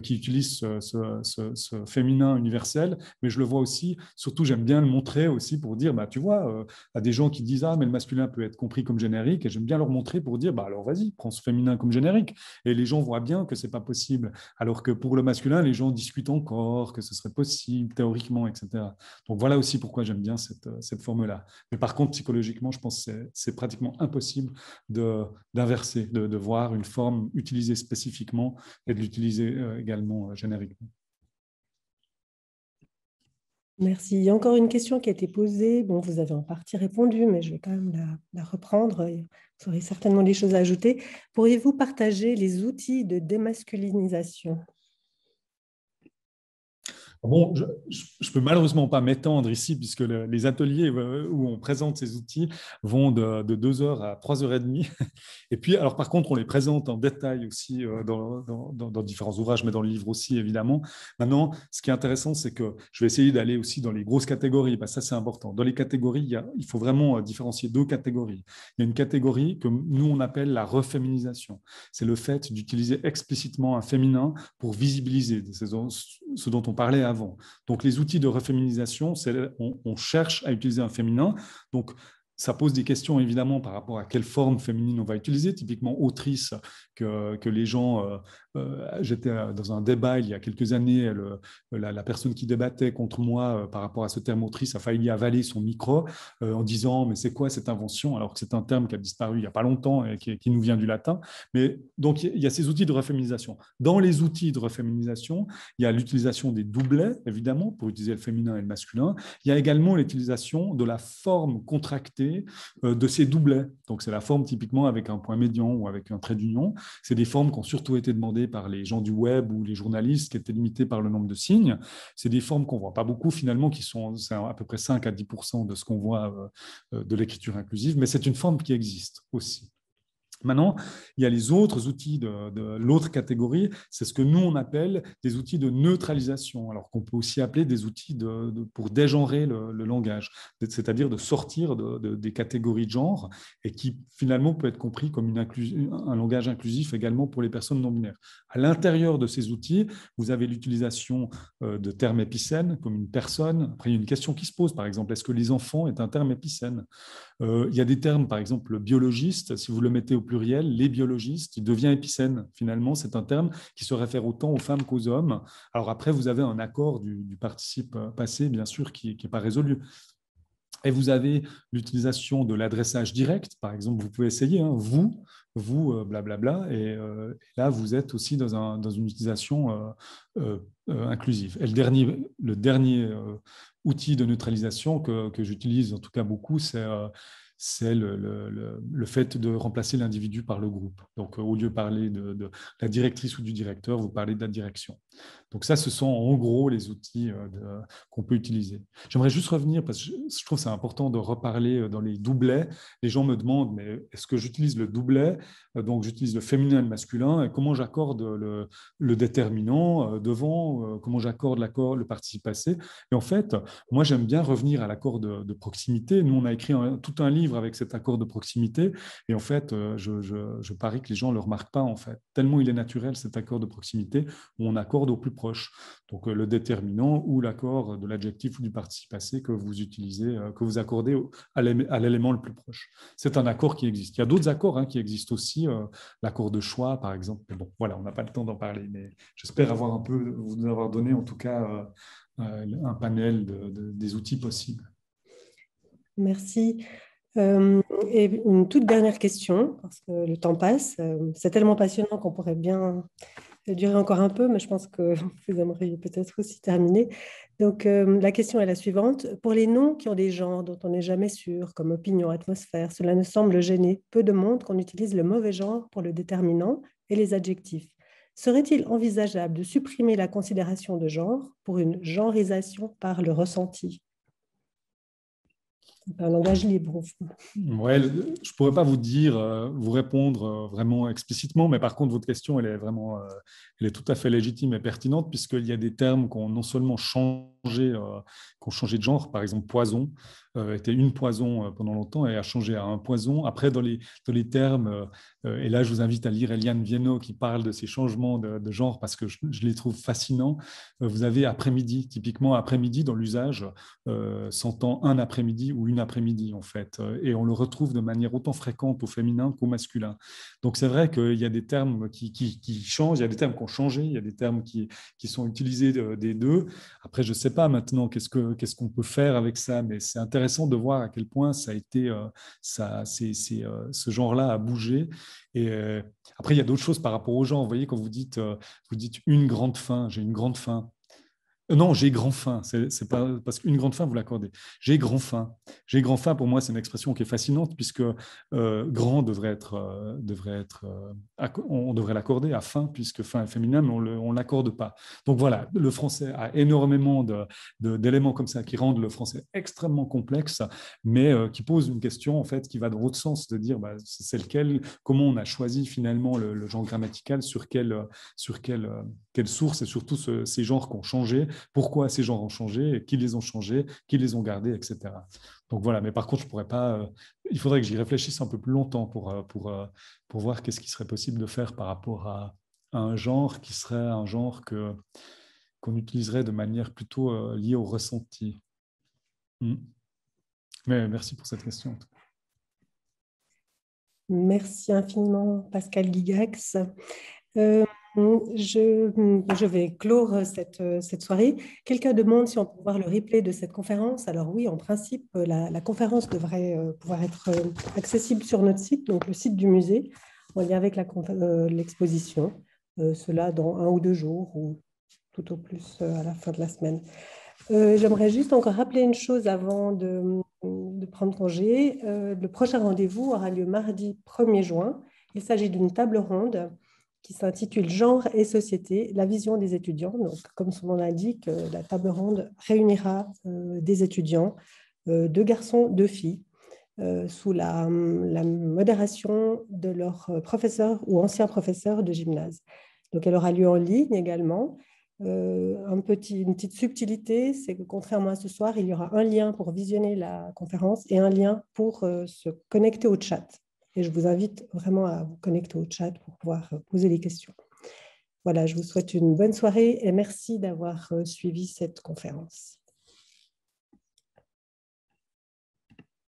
qui utilisent ce féminin universel, mais je le vois aussi, surtout j'aime bien le montrer aussi pour dire, bah, tu vois, à des gens qui disent, ah, mais le masculin peut être compris comme générique, et j'aime bien leur montrer pour dire, bah, alors vas-y, prends ce féminin comme générique. Et les gens voient bien que ce n'est pas possible, alors que pour le masculin, les gens discutent encore que ce serait possible, théoriquement, etc. Donc voilà aussi pourquoi j'aime bien cette forme-là. Mais par contre, psychologiquement, je pense que c'est pratiquement impossible d'inverser, de voir une forme utilisée spécifiquement et de l'utiliser également génériquement. Merci. Il y a encore une question qui a été posée. Bon, vous avez en partie répondu, mais je vais quand même la reprendre. Vous aurez certainement des choses à ajouter. Pourriez-vous partager les outils de démasculinisation? Bon, je ne peux malheureusement pas m'étendre ici puisque les ateliers où on présente ces outils vont de 2 heures à 3 heures et demie. Et puis, alors par contre, on les présente en détail aussi dans différents ouvrages, mais dans le livre aussi, évidemment. Maintenant, ce qui est intéressant, c'est que je vais essayer d'aller aussi dans les grosses catégories. Ben, ça, c'est important. Dans les catégories, il faut vraiment différencier 2 catégories. Il y a une catégorie que nous, on appelle la reféminisation. C'est le fait d'utiliser explicitement un féminin pour visibiliser ce dont on parlait avant. Donc, les outils de reféminisation, on cherche à utiliser un féminin. Donc, ça pose des questions évidemment par rapport à quelle forme féminine on va utiliser. Typiquement, autrice, que les gens. J'étais dans un débat il y a quelques années, la personne qui débattait contre moi par rapport à ce terme autrice a failli avaler son micro en disant mais c'est quoi cette invention, alors que c'est un terme qui a disparu il n'y a pas longtemps et qui nous vient du latin. Mais donc il y a ces outils de reféminisation. Dans les outils de reféminisation, il y a l'utilisation des doublets, évidemment, pour utiliser le féminin et le masculin. Il y a également l'utilisation de la forme contractée de ces doublets. Donc c'est la forme typiquement avec un point médian ou avec un trait d'union. C'est des formes qui ont surtout été demandées par les gens du web ou les journalistes, qui étaient limitées par le nombre de signes. C'est des formes qu'on ne voit pas beaucoup finalement, qui sont à peu près 5 à 10% de ce qu'on voit de l'écriture inclusive, mais c'est une forme qui existe aussi. Maintenant, il y a les autres outils de l'autre catégorie, c'est ce que nous, on appelle des outils de neutralisation, alors qu'on peut aussi appeler des outils pour dégenrer le langage, c'est-à-dire de sortir des catégories de genre et qui finalement peut être compris comme un langage inclusif également pour les personnes non binaires. À l'intérieur de ces outils, vous avez l'utilisation de termes épicènes comme une personne. Après, il y a une question qui se pose, par exemple, est-ce que les enfants est un terme épicène ? Il y a des termes, par exemple, le biologiste, si vous le mettez au pluriel, les biologistes, il devient épicène. Finalement, c'est un terme qui se réfère autant aux femmes qu'aux hommes. Alors après, vous avez un accord du participe passé, bien sûr, qui n'est pas résolu. Et vous avez l'utilisation de l'adressage direct. Par exemple, vous pouvez essayer, hein, blablabla, et là, vous êtes aussi dans une utilisation inclusive. Et le dernier outil de neutralisation que j'utilise en tout cas beaucoup, c'est le fait de remplacer l'individu par le groupe. Donc, au lieu de parler de la directrice ou du directeur, vous parlez de la direction. Donc ça, ce sont en gros les outils qu'on peut utiliser. J'aimerais juste revenir, parce que je trouve que c'est important de reparler dans les doublets. Les gens me demandent, mais est-ce que j'utilise le doublet? Donc j'utilise le féminin et le masculin, et comment j'accorde le déterminant devant, comment j'accorde le participe passé. Et en fait, moi, j'aime bien revenir à l'accord de proximité. Nous, on a écrit tout un livre avec cet accord de proximité, et en fait, je parie que les gens ne le remarquent pas, en fait. Tellement il est naturel, cet accord de proximité, où on accorde au plus proche. Donc, le déterminant ou l'accord de l'adjectif ou du participe passé que vous utilisez, que vous accordez à l'élément le plus proche. C'est un accord qui existe. Il y a d'autres accords qui existent aussi, l'accord de choix, par exemple. Mais bon, voilà, on n'a pas le temps d'en parler, mais j'espère vous avoir donné en tout cas un panel des outils possibles. Merci. Et une toute dernière question, parce que le temps passe. C'est tellement passionnant qu'on pourrait bien durer encore un peu, mais je pense que vous aimeriez peut-être aussi terminer. Donc, la question est la suivante. Pour les noms qui ont des genres dont on n'est jamais sûr, comme opinion, atmosphère, cela ne semble gêner peu de monde qu'on utilise le mauvais genre pour le déterminant et les adjectifs. Serait-il envisageable de supprimer la considération de genre pour une genrisation par le ressenti? C'est un langage libre, au fond. Ouais, je ne pourrais pas vous répondre vraiment explicitement, mais par contre, votre question, elle est tout à fait légitime et pertinente, puisqu'il y a des termes qui ont non seulement changé de genre, par exemple poison, était une poison pendant longtemps et a changé à un poison. Après, dans les termes, et là, je vous invite à lire Eliane Viennot qui parle de ces changements de genre parce que je les trouve fascinants. Vous avez après-midi, typiquement après-midi dans l'usage, s'entend un après-midi ou une après-midi en fait, et on le retrouve de manière autant fréquente au féminin qu'au masculin. Donc c'est vrai qu'il y a des termes qui changent, il y a des termes qui ont changé, il y a des termes qui sont utilisés des deux. Après, je ne sais pas maintenant qu'est-ce qu'on peut faire avec ça, mais c'est intéressant de voir à quel point ça a été, ce genre-là a bougé. Et après, il y a d'autres choses par rapport aux gens. Vous voyez, quand vous dites une grande faim, j'ai une grande faim. Non, j'ai grand faim. C'est pas parce qu'une grande faim, vous l'accordez. J'ai grand faim. J'ai grand faim, pour moi, c'est une expression qui est fascinante puisque grand on devrait l'accorder à faim puisque faim est féminin, mais on ne l'accorde pas. Donc voilà, le français a énormément d'éléments comme ça qui rendent le français extrêmement complexe, mais qui posent une question en fait qui va dans l'autre sens, de dire c'est lequel, comment on a choisi finalement le genre grammatical, sur quelle source et surtout ces genres qui ont changé. Pourquoi ces genres ont changé, qui les ont changés, qui les ont gardés, etc. Donc voilà, mais par contre, je pourrais pas. Il faudrait que j'y réfléchisse un peu plus longtemps pour voir qu'est-ce qui serait possible de faire par rapport à un genre qui serait un genre qu'on utiliserait de manière plutôt liée au ressenti. Mais merci pour cette question. Merci infiniment, Pascal Guigax. Euh, je vais clore cette soirée. Quelqu'un demande si on peut voir le replay de cette conférence. Alors oui, en principe, la conférence devrait pouvoir être accessible sur notre site, donc le site du musée, en lien avec l'exposition. Cela dans 1 ou 2 jours ou tout au plus à la fin de la semaine. J'aimerais juste encore rappeler une chose avant de prendre congé. Le prochain rendez-vous aura lieu mardi 1er juin. Il s'agit d'une table ronde qui s'intitule Genre et société, la vision des étudiants. Donc, comme son nom l'indique, la table ronde réunira des étudiants, 2 garçons, 2 filles, sous la modération de leurs professeurs ou anciens professeurs de gymnase. Donc, elle aura lieu en ligne également. Une petite subtilité, c'est que contrairement à ce soir, il y aura un lien pour visionner la conférence et un lien pour se connecter au chat. Et je vous invite vraiment à vous connecter au chat pour pouvoir poser les questions. Voilà, je vous souhaite une bonne soirée et merci d'avoir suivi cette conférence.